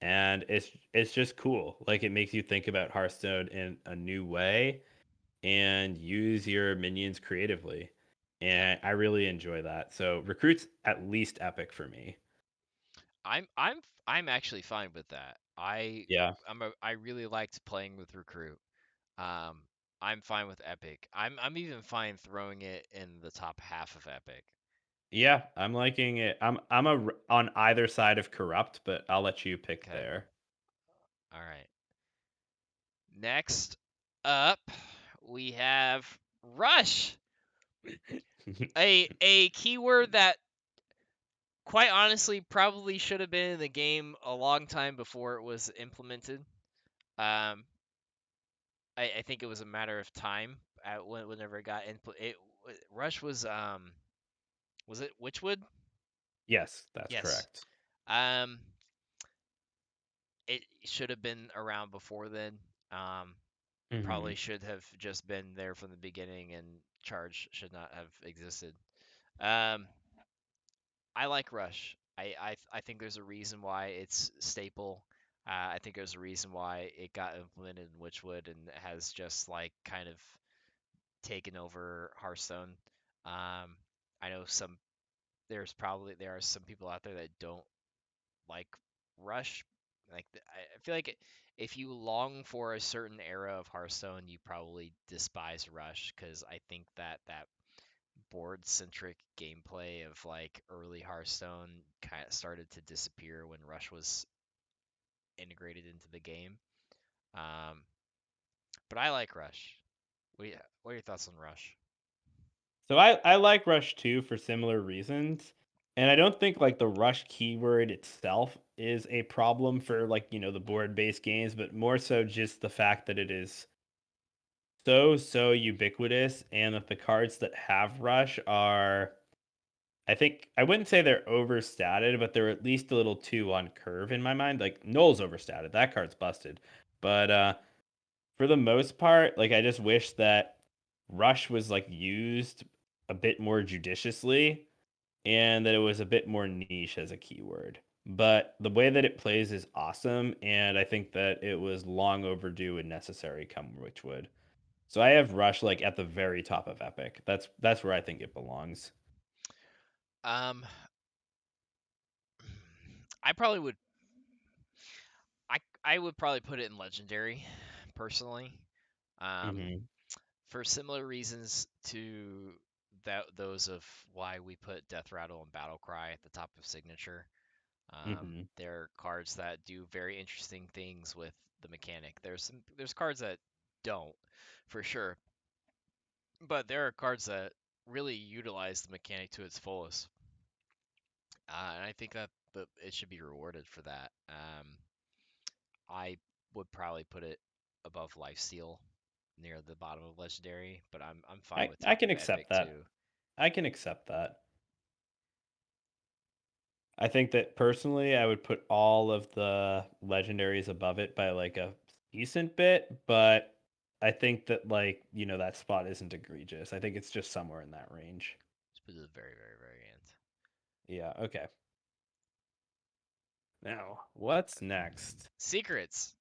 And it's just cool. Like it makes you think about Hearthstone in a new way and use your minions creatively. yeah. And I really enjoy that. So recruits at least epic for me. I'm actually fine with that. Yeah. I really liked playing with recruit. Um, I'm fine with epic. I'm even fine throwing it in the top half of epic. Yeah, I'm liking it. On either side of corrupt, but I'll let you pick Okay. there. All right. Next up, we have rush, a keyword that quite honestly probably should have been in the game a long time before it was implemented. Um, I think it was a matter of time whenever it got input. Rush was it Witchwood? Yes, that's Yes. correct. Um, it should have been around before then. Um, Hmm. probably should have just been there from the beginning, and charge should not have existed. Um, I like Rush. I think there's a reason why it's staple. I think there's a reason why it got implemented in Witchwood and has just like kind of taken over Hearthstone. Um, I know there are some people out there that don't like Rush. I feel like if you long for a certain era of Hearthstone, you probably despise Rush because I think that board centric gameplay of like early Hearthstone kind of started to disappear when Rush was integrated into the game. Um, but I like Rush. What are your thoughts on Rush? So I like Rush 2 for similar reasons. And I don't think like the Rush keyword itself is a problem for like, the board-based games, but more so just the fact that it is so ubiquitous and that the cards that have Rush are I think I wouldn't say they're overstated, but they're at least a little too on curve in my mind. Like Null's overstated. That card's busted. But for the most part, like I just wish that Rush was like used a bit more judiciously and that it was a bit more niche as a keyword. But the way that it plays is awesome, and I think that it was long overdue and necessary come Witchwood. So I have Rush like at the very top of Epic. That's where I think it belongs. Um, I probably would I would probably put it in legendary, personally. Um, Hmm. for similar reasons to those of why we put Death Rattle and Battle Cry at the top of signature. Hmm. They're cards that do very interesting things with the mechanic. There's cards that don't, for sure. But there are cards that really utilize the mechanic to its fullest, and I think that it should be rewarded for that. I would probably put it above Lifesteal, near the bottom of Legendary, but I'm fine with I top can of accept Epic that. too. I can accept that. I think that personally, I would put all of the legendaries above it by like a decent bit, but I think that like, that spot isn't egregious. I think it's just somewhere in that range. Just put it at the very, very, very end. Yeah, okay. Now, what's next? Secrets.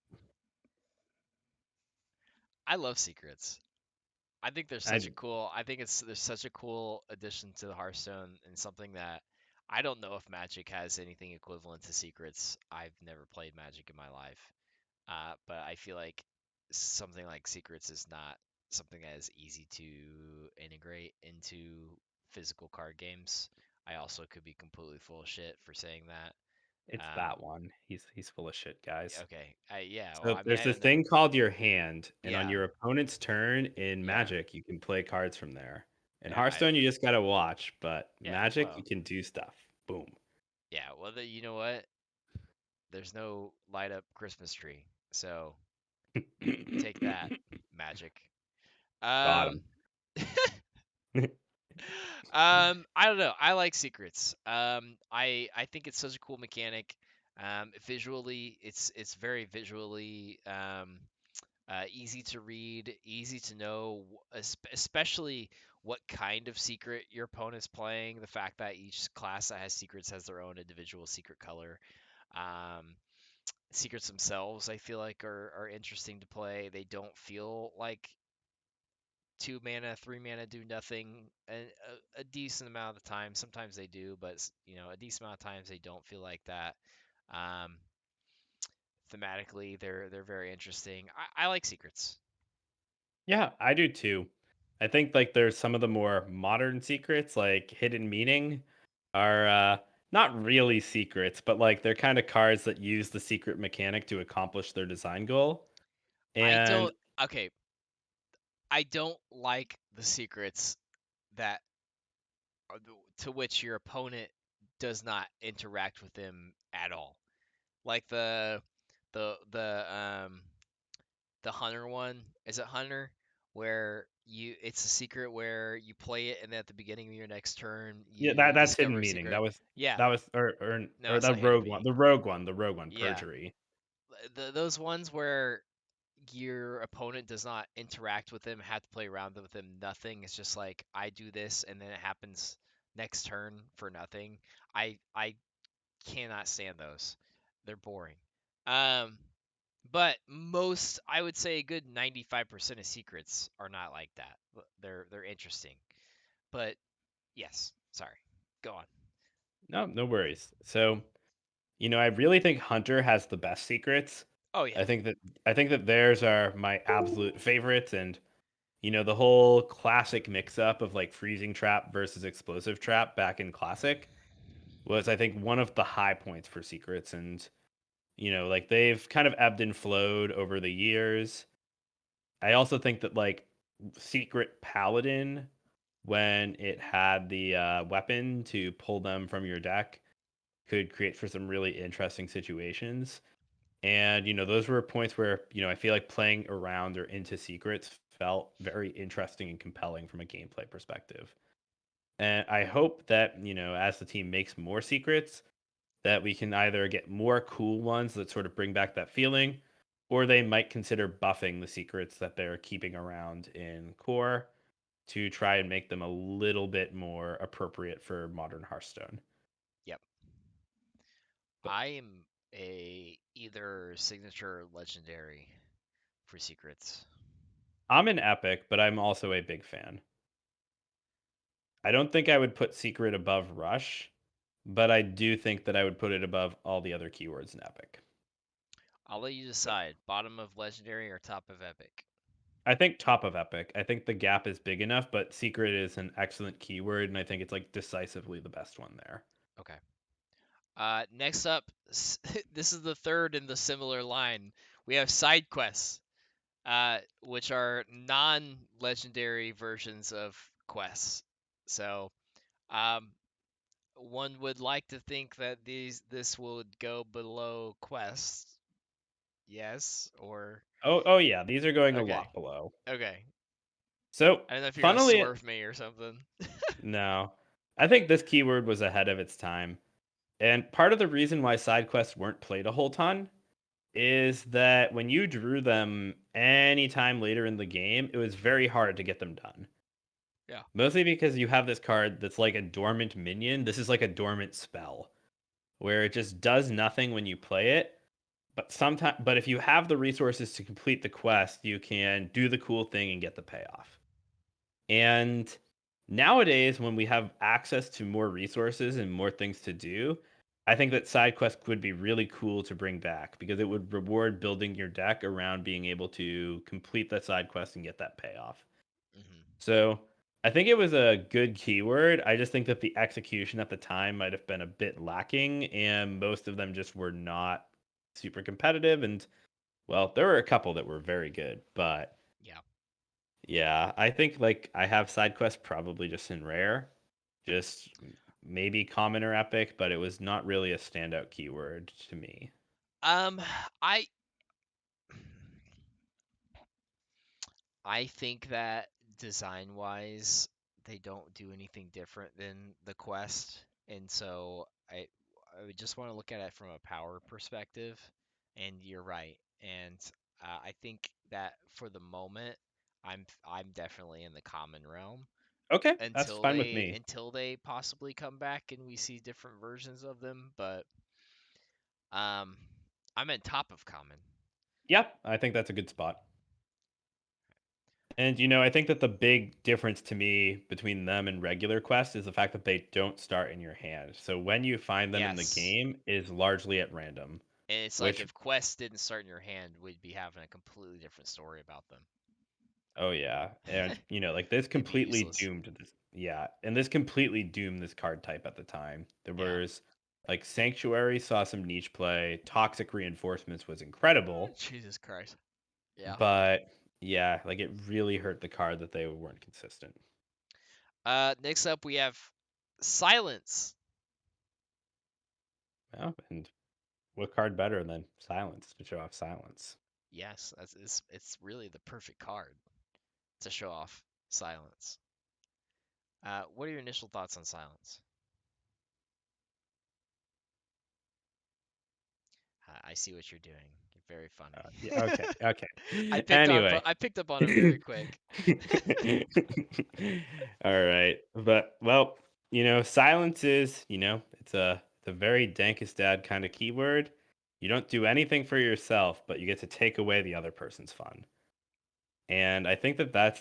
I love secrets. I think they're I such a cool. I think it's there's such a cool addition to the Hearthstone, and something that I don't know if Magic has anything equivalent to secrets. I've never played Magic in my life, but I feel like something like secrets is not something that is easy to integrate into physical card games. I also could be completely full of shit for saying that. It's Um, that one. He's full of shit, guys. okay, yeah. Well, So I mean, there's I this don't know. thing called your hand, and on Yeah, your opponent's turn in yeah, Magic, you can play cards from there. In yeah. I Hearthstone, you just gotta watch, but yeah. Magic, you Well, can do stuff. Boom. yeah. Well, you know what? There's no light up Christmas tree, so take that, Magic. Got Um, him. I don't know. I like secrets. I think it's such a cool mechanic. Visually, it's very visually easy to read, easy to know, especially what kind of secret your opponent's playing. The fact that each class that has secrets has their own individual secret color. Um, Secrets themselves, I feel like, are interesting to play. They don't feel like 2 mana, 3 mana do nothing a decent amount of the time. Sometimes they do, but a decent amount of times they don't feel like that. Um, Thematically, they're very interesting. I like secrets. Yeah, I do too. I think like there's some of the more modern secrets, like hidden meaning, are not really secrets, but like they're kind of cards that use the secret mechanic to accomplish their design goal. I And don't. Okay, I don't like the secrets that to which your opponent does not interact with them at all. Like the the hunter one. Is it hunter? Where it's a secret where you play it, and at the beginning of your next turn yeah, you that's discover hidden a meaning. secret. Yeah, That was no, or it's the not hidden rogue one, meaning. the rogue one, Yeah, perjury. those ones where your opponent does not interact with them, have to play around with them, nothing. It's just like I do this, and then it happens next turn for nothing. I cannot stand those. They're boring. Um, but most, I would say, a good 95% of secrets are not like that. They're interesting. But yes, sorry. Go on. No, no worries. So, I really think Hunter has the best secrets. Oh yeah. I think that I think that theirs are my absolute favorites, and the whole classic mix up of like freezing trap versus explosive trap back in classic was, I think, one of the high points for secrets. And like they've kind of ebbed and flowed over the years. I also think that like secret paladin, when it had the weapon to pull them from your deck, could create for some really interesting situations. And those were points where I feel like playing around or into secrets felt very interesting and compelling from a gameplay perspective. And I hope that as the team makes more secrets, that we can either get more cool ones that sort of bring back that feeling, or they might consider buffing the secrets that they're keeping around in core to try and make them a little bit more appropriate for modern Hearthstone. Yep. But I am a either signature or legendary for secrets. I'm an epic, but I'm also a big fan. I don't think I would put secret above rush, but I do think that I would put it above all the other keywords in epic. I'll let you decide. Bottom of legendary or top of epic. I think top of epic. I think the gap is big enough, but secret is an excellent keyword, and I think it's like decisively the best one there. Okay. Next up, this is the third in the similar line. We have side quests. which are non-legendary versions of quests. So, um, one would like to think that this would go below quests. Yes, or Oh yeah, these are going a okay, lot below. okay. So, I don't know if you're gonna funnily, swerve me or something. no, I think this keyword was ahead of its time. And part of the reason why side quests weren't played a whole ton is that when you drew them any time later in the game, it was very hard to get them done. Yeah. Mostly because you have this card that's like a dormant minion. This is like a dormant spell where it just does nothing when you play it. But if you have the resources to complete the quest, you can do the cool thing and get the payoff. And nowadays, when we have access to more resources and more things to do, I think that side quests would be really cool to bring back because it would reward building your deck around being able to complete that side quest and get that payoff. Hmm. So I think it was a good keyword. I just think that the execution at the time might have been a bit lacking, and most of them just were not super competitive. And well, there were a couple that were very good, but Yeah. yeah, I think like I have side quests probably just in rare, just maybe common or epic, but it was not really a standout keyword to me. Um, I I think that design wise, they don't do anything different than the Quest, and so I would just want to look at it from a power perspective. And you're right, and I think that for the moment, I'm definitely in the common realm Okay, that's fine with me. until they possibly come back and we see different versions of them. But I'm in top of common. Yep, I think that's a good spot. And I think that the big difference to me between them and regular quests is the fact that they don't start in your hand. So when you find them in the Yes, game is largely at random, and it's like which if quests didn't start in your hand, we'd be having a completely different story about them. oh yeah. And like this They'd be completely useless. doomed this, yeah, and this completely doomed this card type at the time. There Yeah. was like Sanctuary saw some niche play, Toxic Reinforcements was incredible, Jesus Christ. Yeah. but yeah, like it really hurt the card that they weren't consistent. Next up we have Silence. Well, and what card better than Silence to show off Silence? Yes, it's really the perfect card to show off Silence. What are your initial thoughts on Silence? I see what you're doing. You're very funny. Yeah, okay, okay. I picked up Anyway. I picked up on it very quick. All right. But well, silence is, it's a very dankest dad kind of keyword. You don't do anything for yourself, but you get to take away the other person's fun. And I think that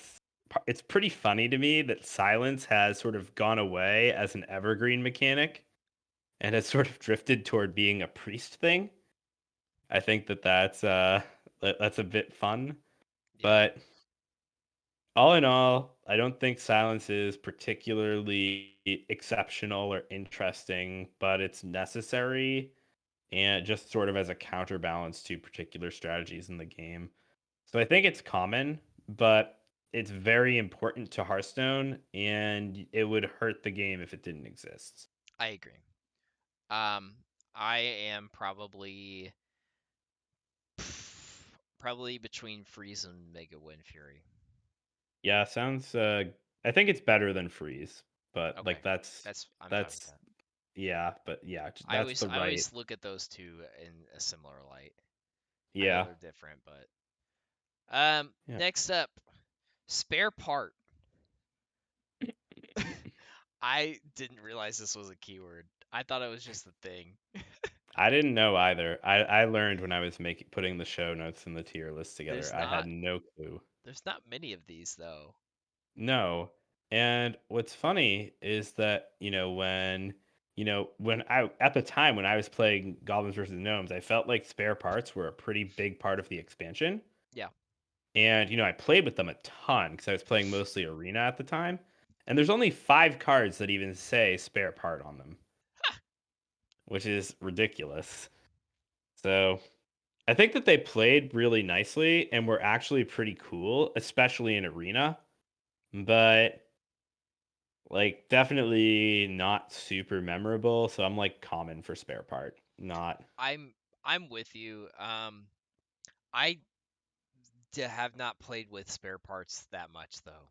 it's pretty funny to me that silence has sort of gone away as an evergreen mechanic and has sort of drifted toward being a priest thing. I think that that's a bit fun, Yeah, but all in all, I don't think silence is particularly exceptional or interesting, but it's necessary and just sort of as a counterbalance to particular strategies in the game. So I think it's common, but it's very important to Hearthstone, and it would hurt the game if it didn't exist. I agree. Um, I am probably between Freeze and Mega Wind Fury. Yeah, sounds. I think it's better than freeze, but Okay, like that's I'm fine with that's that. yeah, but yeah, that's the I right. always look at those two in a similar light. I know Yeah, they're different, but yeah. next up, spare part. I didn't realize this was a keyword. I thought it was just a thing. I didn't know either. I learned when I was making putting the show notes and the tier list together. There's I had not no clue. there's not many of these though. No. And what's funny is that, when I at the time when I was playing Goblins versus Gnomes, I felt like spare parts were a pretty big part of the expansion. Yeah. And, I played with them a ton because I was playing mostly arena at the time. And there's only 5 cards that even say spare part on them, which is ridiculous. So I think that they played really nicely and were actually pretty cool, especially in arena, but like definitely not super memorable. So I'm like common for spare part, not. I'm with you. I have not played with spare parts that much though.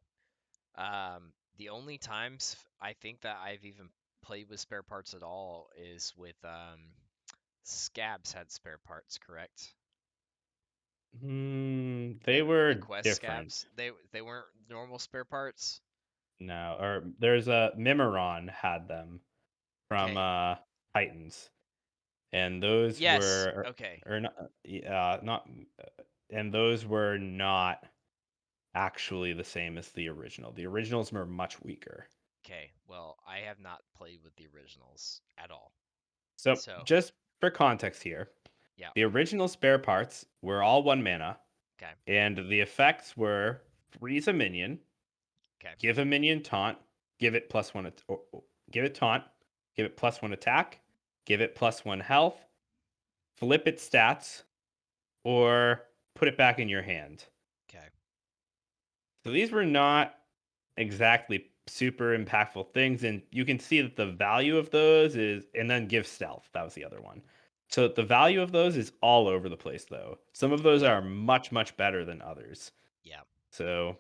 The only times I think that I've even played with spare parts at all is with Scabs had spare parts, correct? They were The Quest different. Scabs, they weren't normal spare parts. No, or there's a Mimeron had them from Okay. Titans, and those Yes. were Okay. or not not and those were not actually the same as the original. The originals were much weaker. Okay. Well, I have not played with the originals at all. So, So, just for context here, yeah. the original spare parts were all 1 mana, Okay. and the effects were freeze a minion, Okay. give a minion taunt, give it +1 give it taunt, give it +1 attack, give it +1 health, flip its stats, or put it back in your hand. Okay. So these were not exactly super impactful things, and you can see that the value of those is and then give stealth, that was the other one. So the value of those is all over the place though. Some of those Yeah. are much, much better than others. Yeah. So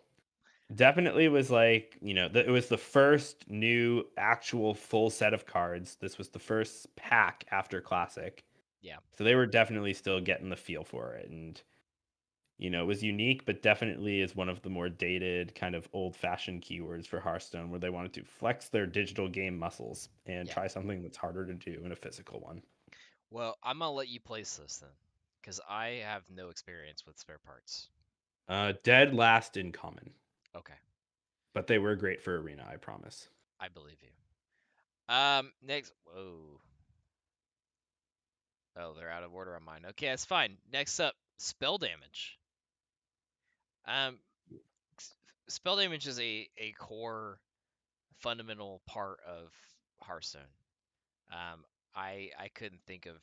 definitely was like, it was the first new actual full set of cards. This was the first pack after Classic. Yeah. So they were definitely still getting the feel for it. And it was unique, but definitely is one of the more dated, kind of old fashioned keywords for Hearthstone, where they wanted to flex their digital game muscles and Yeah. try something that's harder to do in a physical one. Well, I'm gonna let you place this then, because I have no experience with spare parts. Dead last in common, Okay. but they were great for Arena, I promise. I believe you. Next. Whoa. Oh, they're out of order on mine. Okay, that's fine. Next up, spell damage. Um, spell damage is a core fundamental part of Hearthstone. Um, I couldn't think of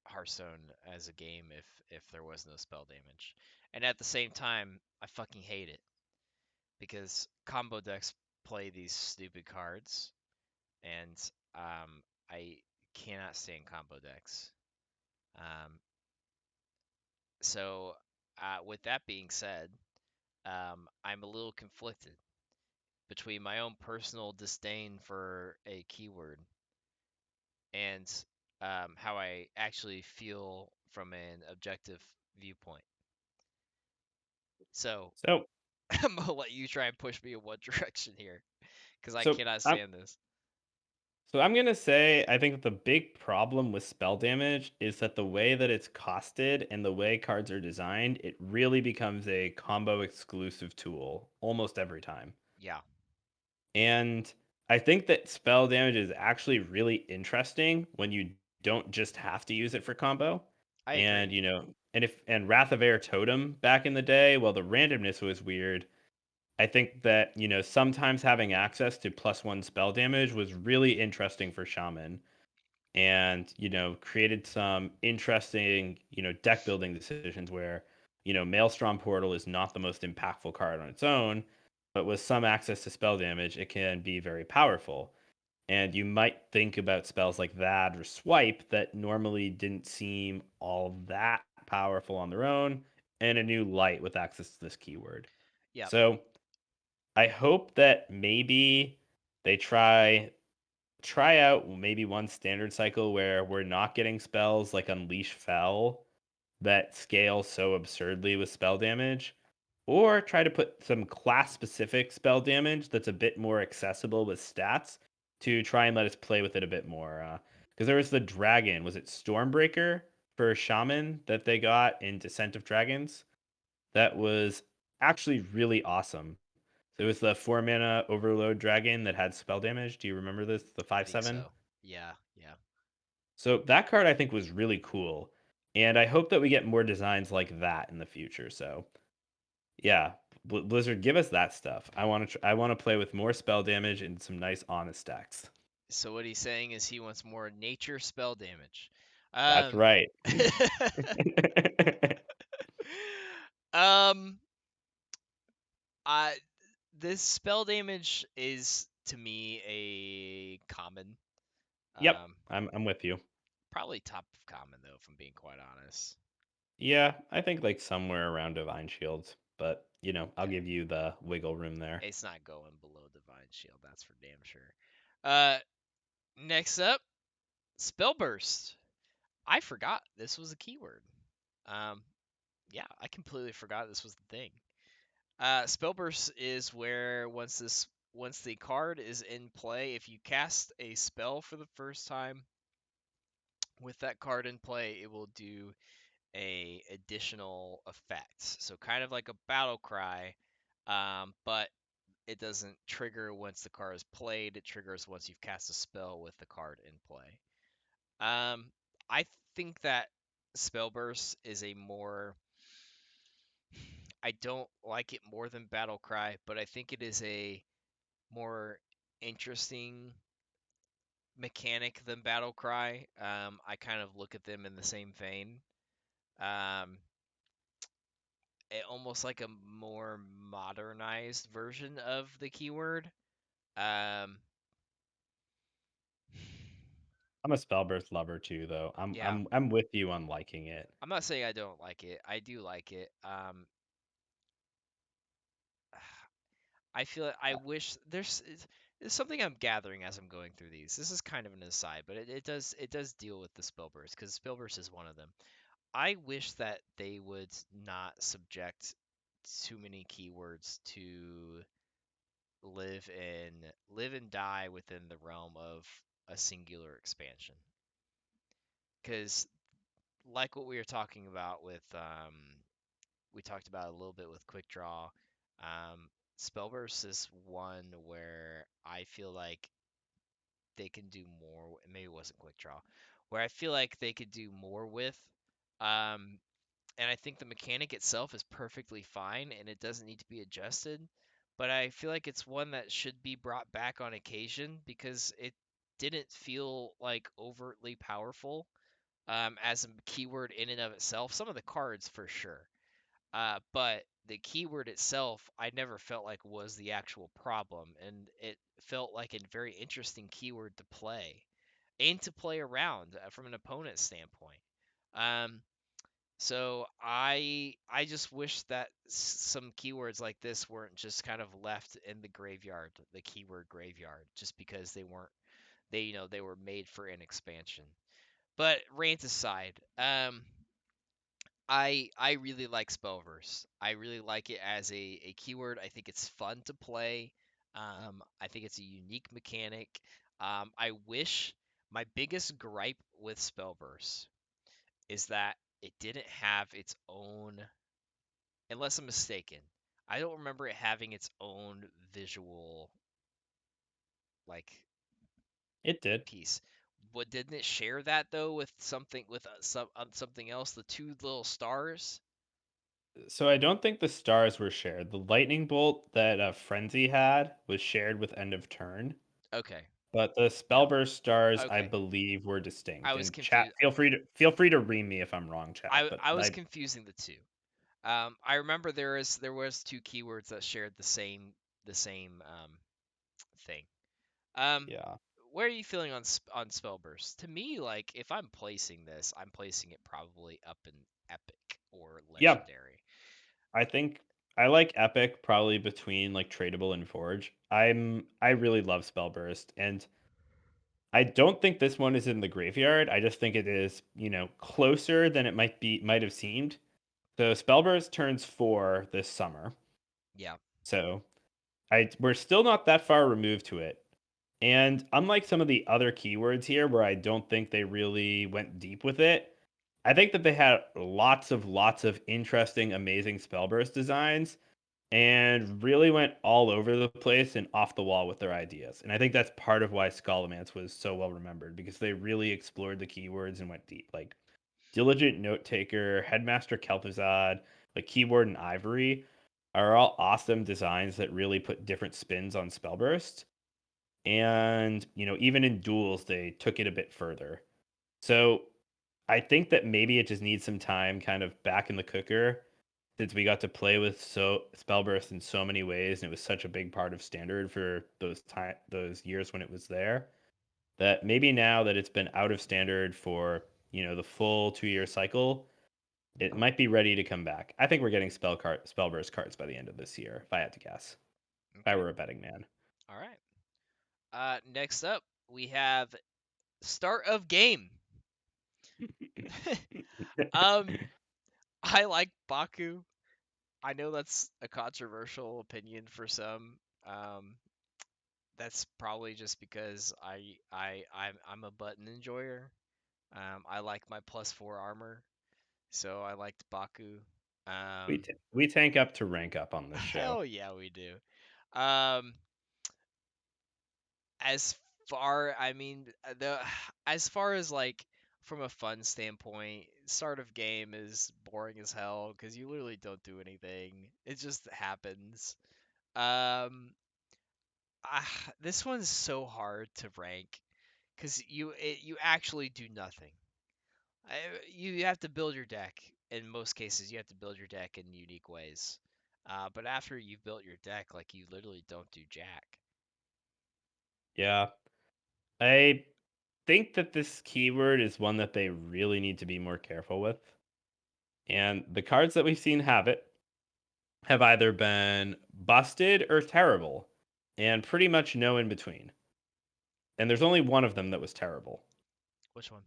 Hearthstone as a game if there was no spell damage. And at the same time, I fucking hate it because combo decks play these stupid cards, and I cannot stand combo decks. Um, so with that being said, I'm a little conflicted between my own personal disdain for a keyword and how I actually feel from an objective viewpoint. So So, I'm gonna let you try and push me in one direction here because I so cannot I'm stand this. I'm gonna say I think that the big problem with spell damage is that the way that it's costed and the way cards are designed, it really becomes a combo exclusive tool almost every time. Yeah, And I think that spell damage is actually really interesting when you don't just have to use it for combo. I And agree. and Wrath of Air Totem back in the day, while the randomness was weird, I think that, sometimes having access to +1 spell damage was really interesting for Shaman and created some interesting deck building decisions where Maelstrom Portal is not the most impactful card on its own, but with some access to spell damage it can be very powerful. And you might think about spells like that or Swipe that normally didn't seem all that powerful on their own, and a new light with access to this keyword. Yeah, So I hope that maybe they try out maybe one standard cycle where we're not getting spells like Unleash Fell that scale so absurdly with spell damage, or try to put some class specific spell damage that's a bit more accessible with stats to try and let us play with it a bit more. Because there was the dragon, was it Stormbreaker for Shaman that they got in Descent of Dragons? That was actually really awesome. So it was the 4 mana overload dragon that had spell damage. Do you remember this? The I five think seven. so. Yeah, yeah. So that card I think was really cool. And I hope that we get more designs like that in the future. So yeah, Blizzard, give us that stuff. I want to play with more spell damage and some nice honest decks. So what he's saying is he wants more nature spell damage. That's Um, right. um, I this spell damage is to me a common. Yep, Um, I'm with you. Probably top of common though, if I'm being quite honest. Yeah, I think like somewhere around Divine Shields, but I'll Okay, give you the wiggle room there. it's not going below Divine Shield, that's for damn sure. Uh, Next up, Spell Burst. I forgot this was a keyword. Um, yeah, I completely forgot this was the thing. Spell Burst is where once the card is in play, if you cast a spell for the first time with that card in play, it will do a additional effect. So kind of like a battle cry, but it doesn't trigger once the card is played. It triggers once you've cast a spell with the card in play. Um, I think that Spell Burst is a more I don't like it more than Battle Cry, but I think it is a more interesting mechanic than Battle Cry. I kind of look at them in the same vein. Um, Almost like a more modernized version of the keyword. Um, I'm a Spellburst lover too, though. I'm yeah, I'm I'm with you on liking it. I'm not saying I don't like it. I do like it. I feel I wish there's something I'm gathering as I'm going through these. This is kind of an aside, but it does deal with the spellburst because spellburst is one of them. I wish that they would not subject too many keywords to live and die within the realm of a singular expansion. Because like what we were talking about with we talked about a little bit with quick draw. Spellburst is one where I feel like they can do more. Maybe it wasn't quick draw, where I feel like they could do more with. Um, and I think the mechanic itself is perfectly fine and it doesn't need to be adjusted. But I feel like it's one that should be brought back on occasion because it didn't feel like overtly powerful as a keyword in and of itself. Some of the cards for sure. But the keyword itself, I never felt like was the actual problem, and it felt like a very interesting keyword to play and to play around from an opponent's standpoint. Um, so I just wish that some keywords like this weren't just kind of left in the graveyard, the keyword graveyard, just because they were made for an expansion. But rant aside, I really like Spellverse. I really like it as a keyword. I think it's fun to play. I think it's a unique mechanic. I wish my biggest gripe with Spellverse is that it didn't have its own, unless I'm mistaken. I don't remember it having its own visual like It did. piece. What didn't it share that though with something else? The two little stars. So I don't think the stars were shared. The lightning bolt that Frenzy had was shared with end of turn, Okay. but the No. spellburst stars I Okay. believe were I distinct. was And chat, confused. feel free to read me if I'm wrong, chat. But I was I confusing the two. I remember there was two keywords that shared the same thing. Um, yeah. where are you feeling on Spellburst? To me, like if I'm placing this, I'm placing it probably up in Epic or Yeah, Legendary. I think I like Epic probably between like Tradable and Forge. I really love Spellburst, and I don't think this one is in the graveyard. I just think it is, closer than it might have seemed. So Spellburst turns 4 this summer. Yeah, So we're still not that far removed to it. And unlike some of the other keywords here where I don't think they really went deep with it, I think that they had lots of interesting, amazing Spellburst designs and really went all over the place and off the wall with their ideas. And I think that's part of why Scholomance was so well remembered because they really explored the keywords and went deep. Like Diligent Note Taker, Headmaster Kel'Thuzad, like Keyboard and Ivory are all awesome designs that really put different spins on Spellburst. And, even in duels, they took it a bit further. So I think that maybe it just needs some time kind of back in the cooker since we got to play with Spellburst in so many ways and it was such a big part of standard for those years when it was there that maybe now that it's been out of standard for, the full 2-year cycle, it might be ready to come back. I think we're getting Spellburst cards by the end of this year, if I had to guess. If I Okay. were a betting man. All right. Next up, we have start of game. um, I like Baku. I know that's a controversial opinion for some. Um, that's probably just because I'm a button enjoyer. I like my +4 armor, so I liked Baku. Um, We tank up to rank up on this show. hell yeah, we do. Um, as I mean, the as far as like from a fun standpoint, start of game is boring as hell because you literally don't do anything. It just happens. Um, this one's so hard to rank because you actually do nothing. You have to build your deck. In most cases, you have to build your deck in unique ways. But after you've built your deck, like you literally don't do jack. Yeah. I think that this keyword is one that they really need to be more careful with. And the cards that we've seen have it have either been busted or terrible, and pretty much no in between. And there's only one of them that was terrible. Which one?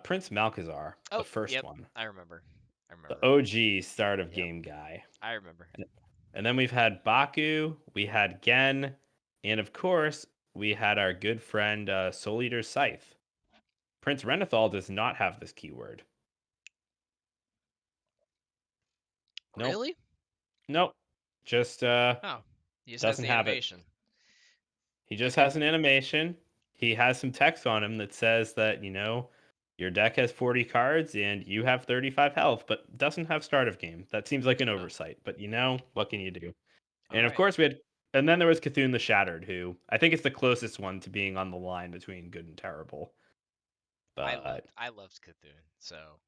Prince Malchazar, the Oh, first yep, one, I remember. I the remember. OG start of Yep, game guy. I remember. And and then we've had Baku, we had Gen, and of course, we had our good friend Soul Eater Scythe. Prince Renethal does not have this keyword. Nope. Really? Nope. Just Oh, he just has doesn't the have it. animation. He just Okay. has an animation. He has some text on him that says that, your deck has 40 cards and you have 35 health, but doesn't have start of game. That seems like an Oh, oversight, but what can you do? all And of right. course and then there was Cthulhu the Shattered, who I think is the closest one to being on the line between good and terrible. But I loved Cthulhu, so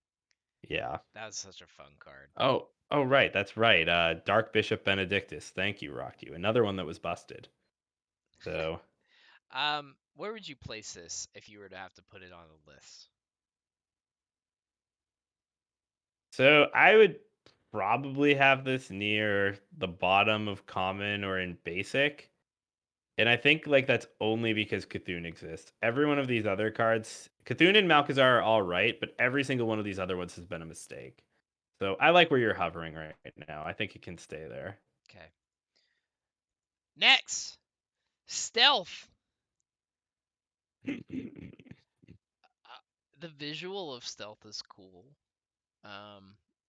yeah. that was such a fun card. Oh right, that's right. Dark Bishop Benedictus. Thank you, Rock You. Another one that was busted. So Where would you place this if you were to have to put it on a list? So I would probably have this near the bottom of common or in basic. And I think like that's only because Cthulhu exists. Every one of these other cards, Cthulhu and Malchazar are all right, but every single one of these other ones has been a mistake. So I like where you're hovering right now. I think it can stay there. Okay. Next, stealth. Uh, the visual of stealth is cool.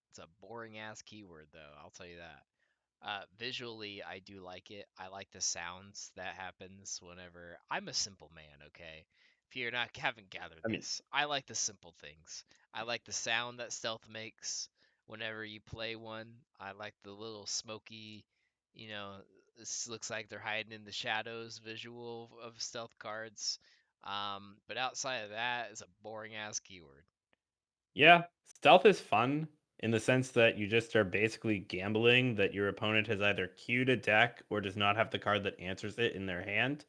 It's a boring ass keyword though. I'll tell you that. Visually, I do like it. I like the sounds that happens whenever I'm a simple man. Okay, if you're not haven't gathered I mean, this, I like the simple things. I like the sound that stealth makes whenever you play one. I like the little smoky, you know, this looks like they're hiding in the shadows visual of stealth cards. But outside of that, it's a boring ass keyword. yeah, stealth is fun in the sense that you just are basically gambling that your opponent has either queued a deck or does not have the card that answers it in their hand.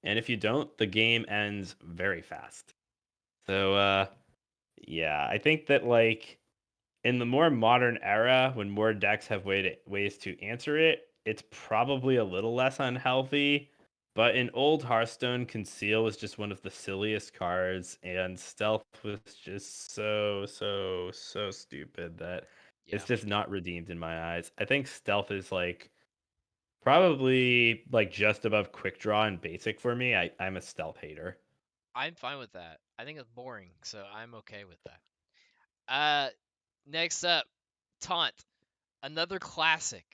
And if you don't, the game ends very fast. So yeah, I think that like in the more modern era when more decks have ways to answer it, it's probably a little less unhealthy. But in old Hearthstone, Conceal was just one of the silliest cards, and Stealth was just so stupid that it's Yeah, just not redeemed in my eyes. I think Stealth is like probably like just above Quick Draw and Basic for me. I'm a Stealth hater. I'm fine with that. I think it's boring, so I'm okay with that. Uh, Next up, Taunt. Another classic.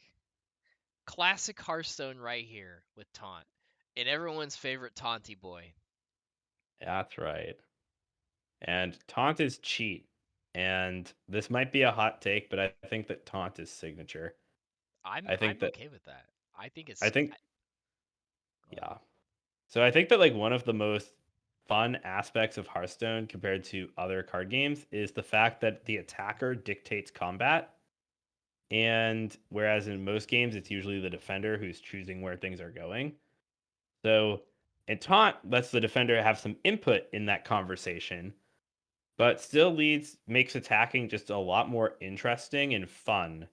Classic Hearthstone right here with Taunt. And everyone's favorite Taunty boy. That's right. And Taunt is cheat. And this might be a hot take, but I think that Taunt is signature. I think I'm that okay with that. I think I it's think go ahead. yeah. So I think that like one of the most fun aspects of Hearthstone compared to other card games is the fact that the attacker dictates combat. And whereas in most games, it's usually the defender who's choosing where things are going. So, and taunt lets the defender have some input in that conversation, but still makes attacking just a lot more interesting and fun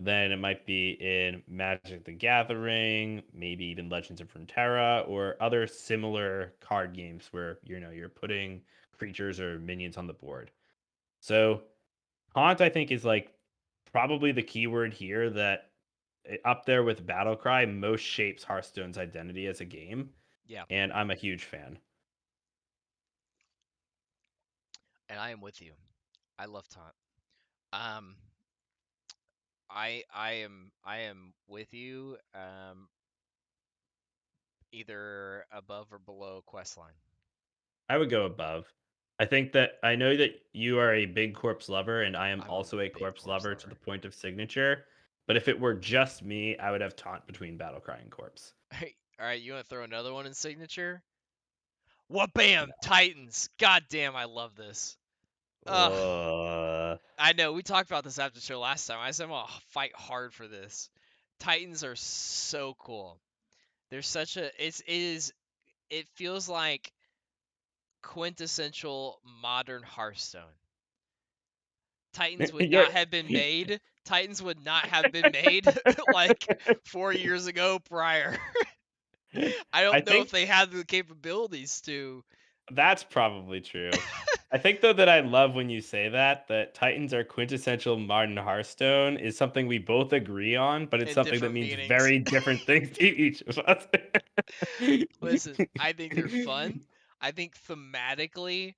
than it might be in Magic the Gathering, maybe even Legends of Runeterra, or other similar card games where you're putting creatures or minions on the board. So haunt, I think, is like probably the keyword here that up there with Battlecry most shapes Hearthstone's identity as a game, Yeah, and I'm a huge fan. and I am with you. I love taunt. Um, I am with you. Either above or below questline. I would go above. I think that I know that you are a big corpse lover, and I am I'm a also a big corpse corpse lover to the lover. point of signature. But if it were just me, I would have taunt between Battlecry and Corpse. Hey, all right, you want to throw another one in signature? What bam? No. Titans. God damn, I love this. Ugh. Uh, I know we talked about this after the show last time. I said I'm gonna fight hard for this. Titans are so cool. They're such a it feels like quintessential modern Hearthstone. Titans would you're not have been made. Titans would not have been made like 4 years ago prior. I I don't know if think they had the capabilities to that's probably true. I think though that I love when you say that Titans are quintessential modern Hearthstone is something we both agree on, but it's in something that different means meanings. very different things to each of us. Listen, I think they're fun. I think thematically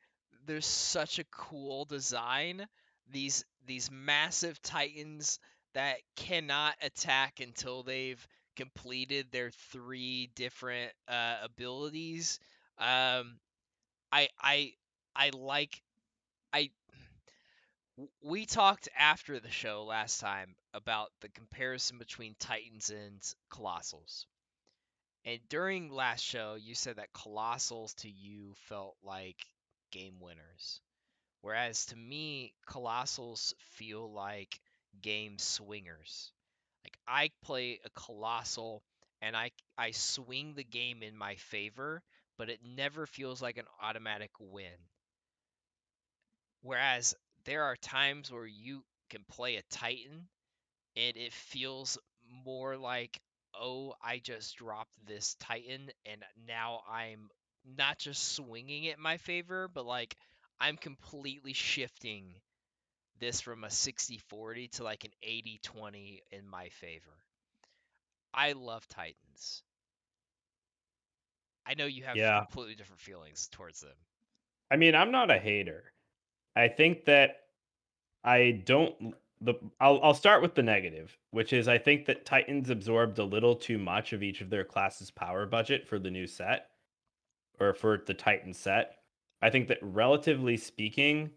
there's such a cool design. These massive titans that cannot attack until they've completed their three different abilities. Um, I I like I we talked after the show last time about the comparison between Titans and Colossals. And during last show, you said that Colossals to you felt like game winners. Whereas to me, Colossals feel like game swingers. Like I play a Colossal and I swing the game in my favor, but it never feels like an automatic win. Whereas there are times where you can play a Titan and it feels more like, oh, I just dropped this Titan and now I'm not just swinging it in my favor, but like I'm completely shifting this from a 60-40 to like an 80-20 in my favor. I love Titans. I know you have Yeah. completely different feelings towards them. I mean, I'm not a hater. I think that I don't the I'll start with the negative, which is I think that Titans absorbed a little too much of each of their classes' power budget for the new set or for the Titan set. I think that relatively speaking,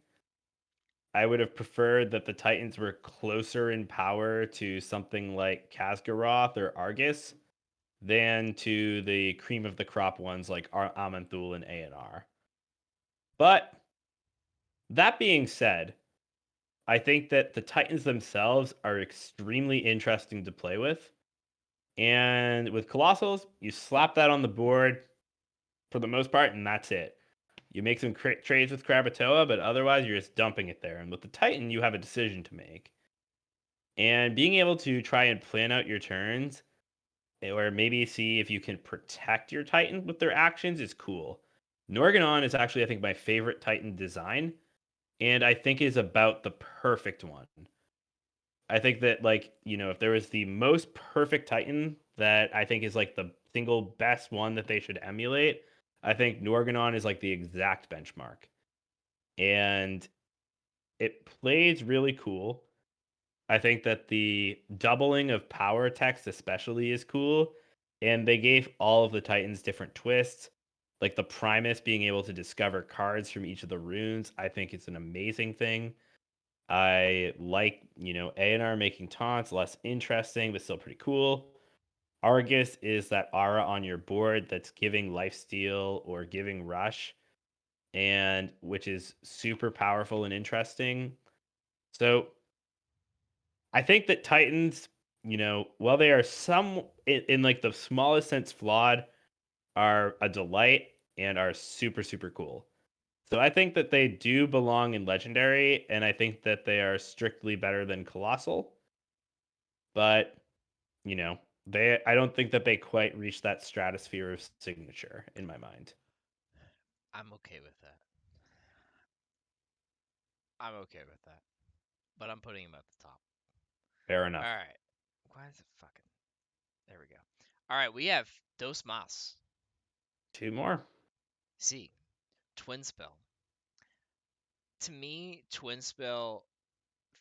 I would have preferred that the Titans were closer in power to something like Kasgaroth or Argus than to the cream of the crop ones like Amanthul and A&R. But that being said, I think that the Titans themselves are extremely interesting to play with. And with Colossals, you slap that on the board for the most part, and that's it. You make some trades with Krakatoa, but otherwise you're just dumping it there. And with the Titan, you have a decision to make. And being able to try and plan out your turns, or maybe see if you can protect your Titan with their actions, is cool. Norganon is actually, I think, my favorite Titan design, and I think is about the perfect one. I think that if there was the most perfect Titan that I think is like the single best one that they should emulate, I think Norganon is like the exact benchmark. And it plays really cool. I think that the doubling of power text especially is cool. And they gave all of the Titans different twists. Like the Primus being able to discover cards from each of the runes, I think it's an amazing thing. I like, A&R making taunts less interesting, but still pretty cool. Argus is that aura on your board that's giving lifesteal or giving rush. and which is super powerful and interesting. So I think that Titans, while they are some in like the smallest sense flawed, are a delight and are super super cool. So I think that they do belong in legendary, and I think that they are strictly better than colossal. But you know, I don't think that they quite reach that stratosphere of signature in my mind. I'm okay with that. I'm okay with that. But I'm putting him at the top. Fair All enough. right. Why is it fucking? There we go. All right, we have Dos Mas. Two more. C. Twin Spell. To me, Twin Spell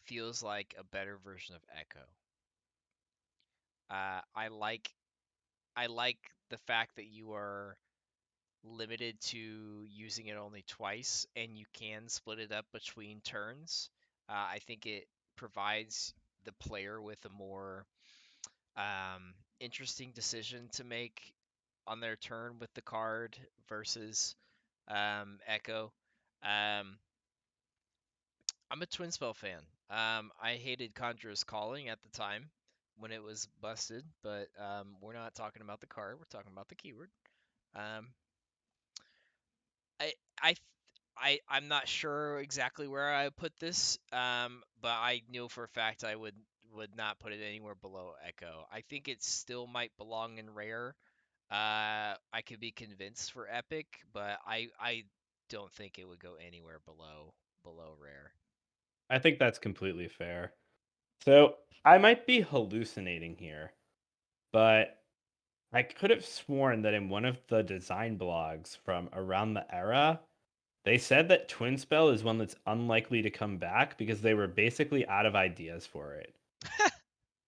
feels like a better version of Echo. I like the fact that you are limited to using it only twice, and you can split it up between turns. I think it provides the player with a more interesting decision to make on their turn with the card versus Echo. Um, I'm a Twin Spell fan. I hated Conjurer's Calling at the time when it was busted, but we're not talking about the card. We're talking about the keyword. Um, I I I'm not sure exactly where I put this, but I knew for a fact I would not put it anywhere below Echo. I think it still might belong in rare. I could be convinced for epic, but I don't think it would go anywhere below rare. I think that's completely fair. So I might be hallucinating here, but I could have sworn that in one of the design blogs from around the era, they said that Twin Spell is one that's unlikely to come back because they were basically out of ideas for it. That's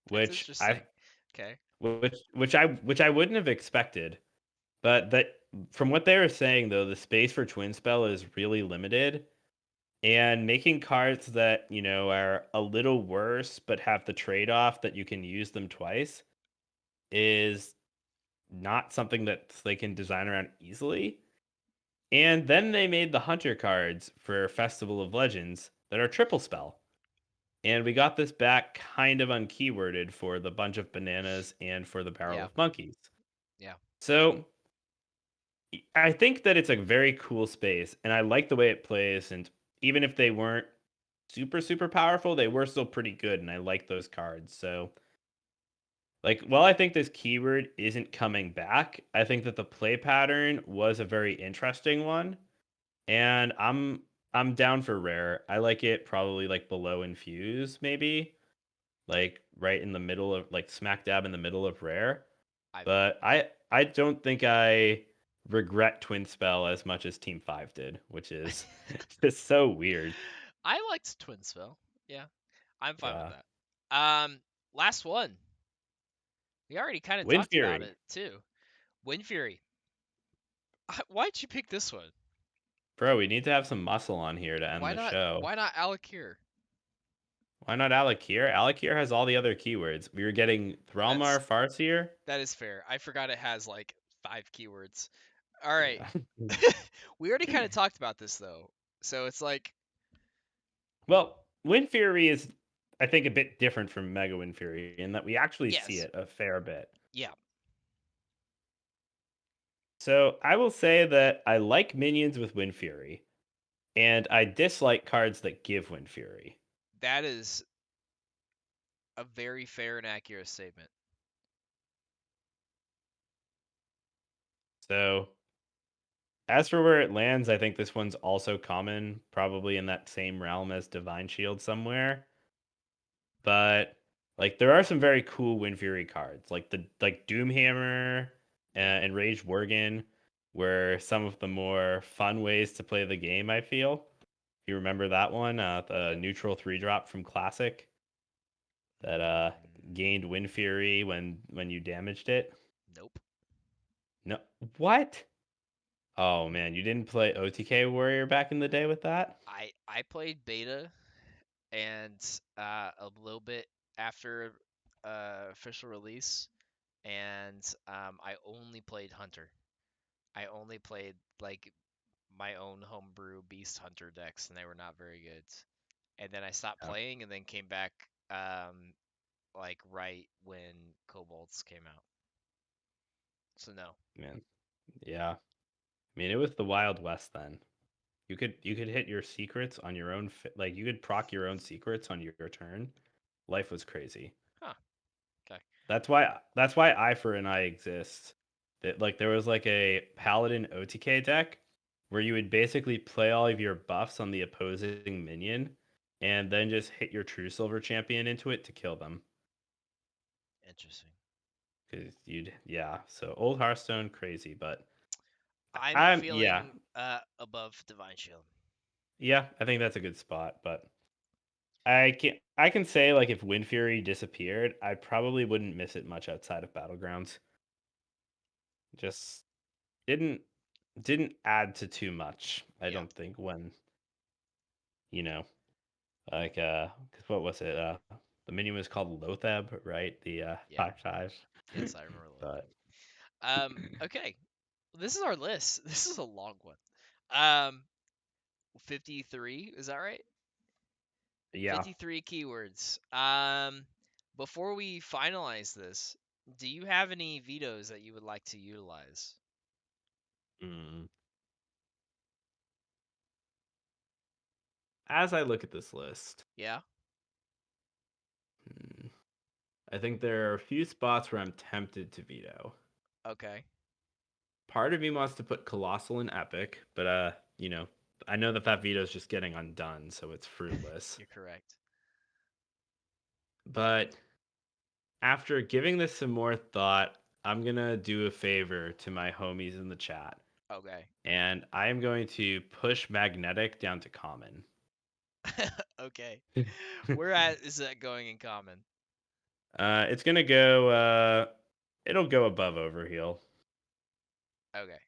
Which I interesting. Okay. which I wouldn't have expected. But that from what they were saying though, the space for Twin Spell is really limited. And making cards that, are a little worse but have the trade-off that you can use them twice is not something that they can design around easily. And then they made the hunter cards for Festival of Legends that are triple spell. And we got this back kind of unkeyworded for the bunch of bananas and for the barrel Yeah. of monkeys. Yeah. So I think that it's a very cool space, and I like the way it plays. And even if they weren't super super powerful, they were still pretty good, and I like those cards. So, like, while I think this keyword isn't coming back, I think that the play pattern was a very interesting one, and I'm down for rare. I like it probably like below infuse, maybe like right in the middle of like smack dab in the middle of rare. I But I don't think I regret Twin Spell as much as Team 5 did, which is just so weird. I liked Twin Spell. Yeah. I'm fine with Yeah. that. Last one. We already kind of Wind talked about Fury. it too. Wind Fury. Why'd you pick this one? Bro, we need to have some muscle on here to end Why the not? show. Why not Alakir? Why not Alakir? Alakir has all the other keywords. We were getting Thralmar That's Farseer. that is fair. I forgot it has like 5 keywords. All right. Yeah. We already kind of talked about this though. So it's like, Well, Wind Fury is, I think, a bit different from Mega Wind Fury in that we actually see yes. it a fair bit. Yeah. So I will say that I like minions with Wind Fury, and I dislike cards that give Wind Fury. That is a very fair and accurate statement. So as for where it lands, I think this one's also common, probably in that same realm as Divine Shield somewhere. But like there are some very cool Wind Fury cards, like the Doomhammer Yeah. and Rage Worgen were some of the more fun ways to play the game. I feel. You remember that one, the Yep. neutral 3-drop from Classic that Mm, gained Wind Fury when you damaged it. nope. No, what? Oh man, you didn't play OTK Warrior back in the day with that? I played beta and a little bit after official release, and I only played Hunter. I only played like my own homebrew Beast Hunter decks, and they were not very good. And then I stopped Yeah, playing, and then came back, like right when Kobolds came out. So no. man. Yeah. I mean, it was the Wild West then. You could hit your secrets on your own like you could proc your own secrets on your turn. Life was crazy. Huh. Okay. That's why Eye for an Eye exists. That like there was like a Paladin OTK deck where you would basically play all of your buffs on the opposing minion and then just hit your True Silver champion into it to kill them. Interesting. Because you'd yeah. So old Hearthstone crazy, but I'm I'm yeah. feeling above Divine Shield. Yeah, I think that's a good spot, but I can say like if Wind Fury disappeared, I probably wouldn't miss it much outside of Battlegrounds. Just didn't didn't add to too much. I Yeah. don't think when you know like 'cause what was it? The minion was called Lotheb, right? The Yeah. 5/5. Yes, I remember But that. Okay. This is our list. This is a long one. Um, 53. Is that right? yeah. 53 keywords. Before we finalize this, do you have any vetoes that you would like to utilize? Mm. As I look at this list, Yeah. hmm, I think there are a few spots where I'm tempted to veto. Okay. Part of me wants to put Colossal and Epic, but I know that that veto is just getting undone, so it's fruitless. You're correct. But after giving this some more thought, I'm gonna do a favor to my homies in the chat, Okay. and I am going to push Magnetic down to common. Okay. Where at is that going in common? It's gonna go. It'll go above Overheal. Okay.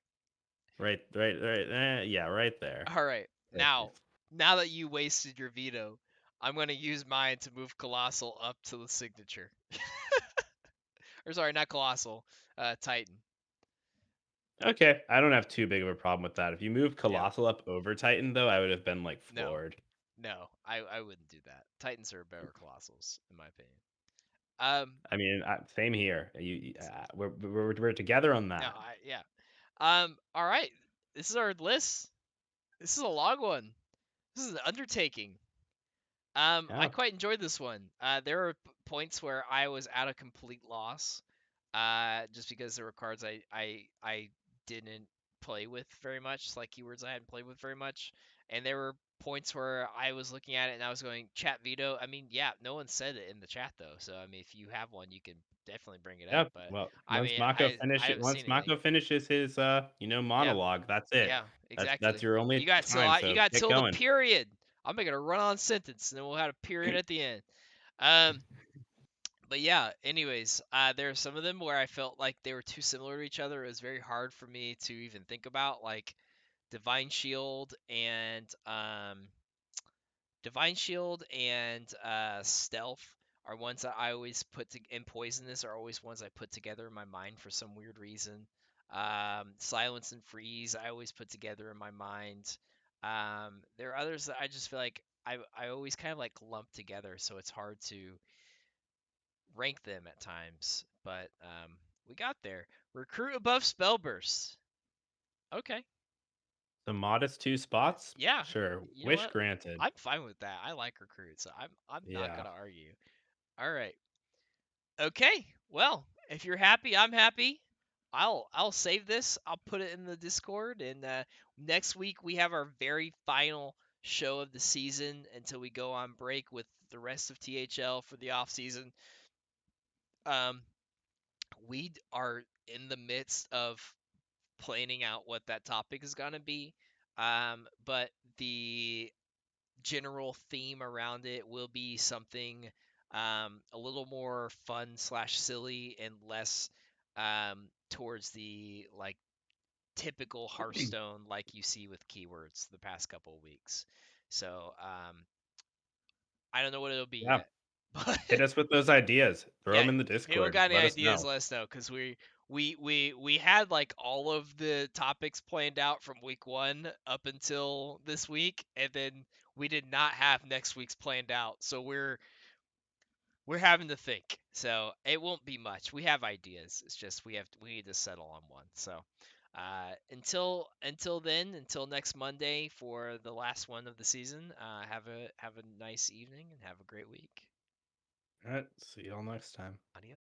Right. Yeah, right there. All right. It- Now that you wasted your veto, I'm going to use mine to move Colossal up to the signature. Or sorry, not Colossal, Titan. Okay, I don't have too big of a problem with that. If you move Yeah. Colossal up over Titan, though, I would have been like No. floored. No, I wouldn't do that. Titans are better Colossals, in my opinion. Um, I mean, same here. We're together on no, that. yeah. All right. This is our list. This is a long one. This is an undertaking. I Yeah, quite enjoyed this one. There were points where I was at a complete loss, just because there were cards I didn't play with very much, like keywords I hadn't played with very much, and there were points where I was looking at it and I was going chat veto. I mean, yeah, no one said it in the chat though, so I mean, if you have one, you can definitely bring it yeah. up. But Well, I mean, I haven't seen Once anything. Mako finishes his Yeah, monologue, that's it. yeah, That's exactly. your only time. You So got get till the going. period. I'm making a run-on sentence, and then we'll have a period at the end. Um, but yeah. Anyways, there are some of them where I felt like they were too similar to each other. It was very hard for me to even think about, like Divine Shield and Stealth are ones that I always and Poisonous are always ones I put together in my mind for some weird reason. Silence and Freeze I always put together in my mind. There are others that I just feel like I always kind of like lump together, so it's hard to rank them at times. But we got there. Recruit above Spellburst. Okay. The modest 2 spots, Yeah. sure. You know Wish what? granted. I'm fine with that. I like Recruit, so I'm not Yeah. gonna argue. All right. Okay. Well, if you're happy, I'm happy. I'll save this. I'll put it in the Discord, and next week we have our very final show of the season until we go on break with the rest of THL for the off season. Um, we are in the midst of planning out what that topic is gonna be. But the general theme around it will be something a little more fun slash silly and less towards the like typical Hearthstone like you see with keywords the past couple of weeks. So I don't know what it'll be Yeah. yet, but Hit us with those ideas. Throw yeah, them in the if anyone Discord. got any Let us ideas, know. let us know because we had like all of the topics planned out from week 1 up until this week, and then we did not have next week's planned out. So we're having to think. So it won't be much. We have ideas. It's just we need to settle on one. So until then, until next Monday for the last one of the season, have a nice evening and have a great week. All right. See y'all next time. Adios.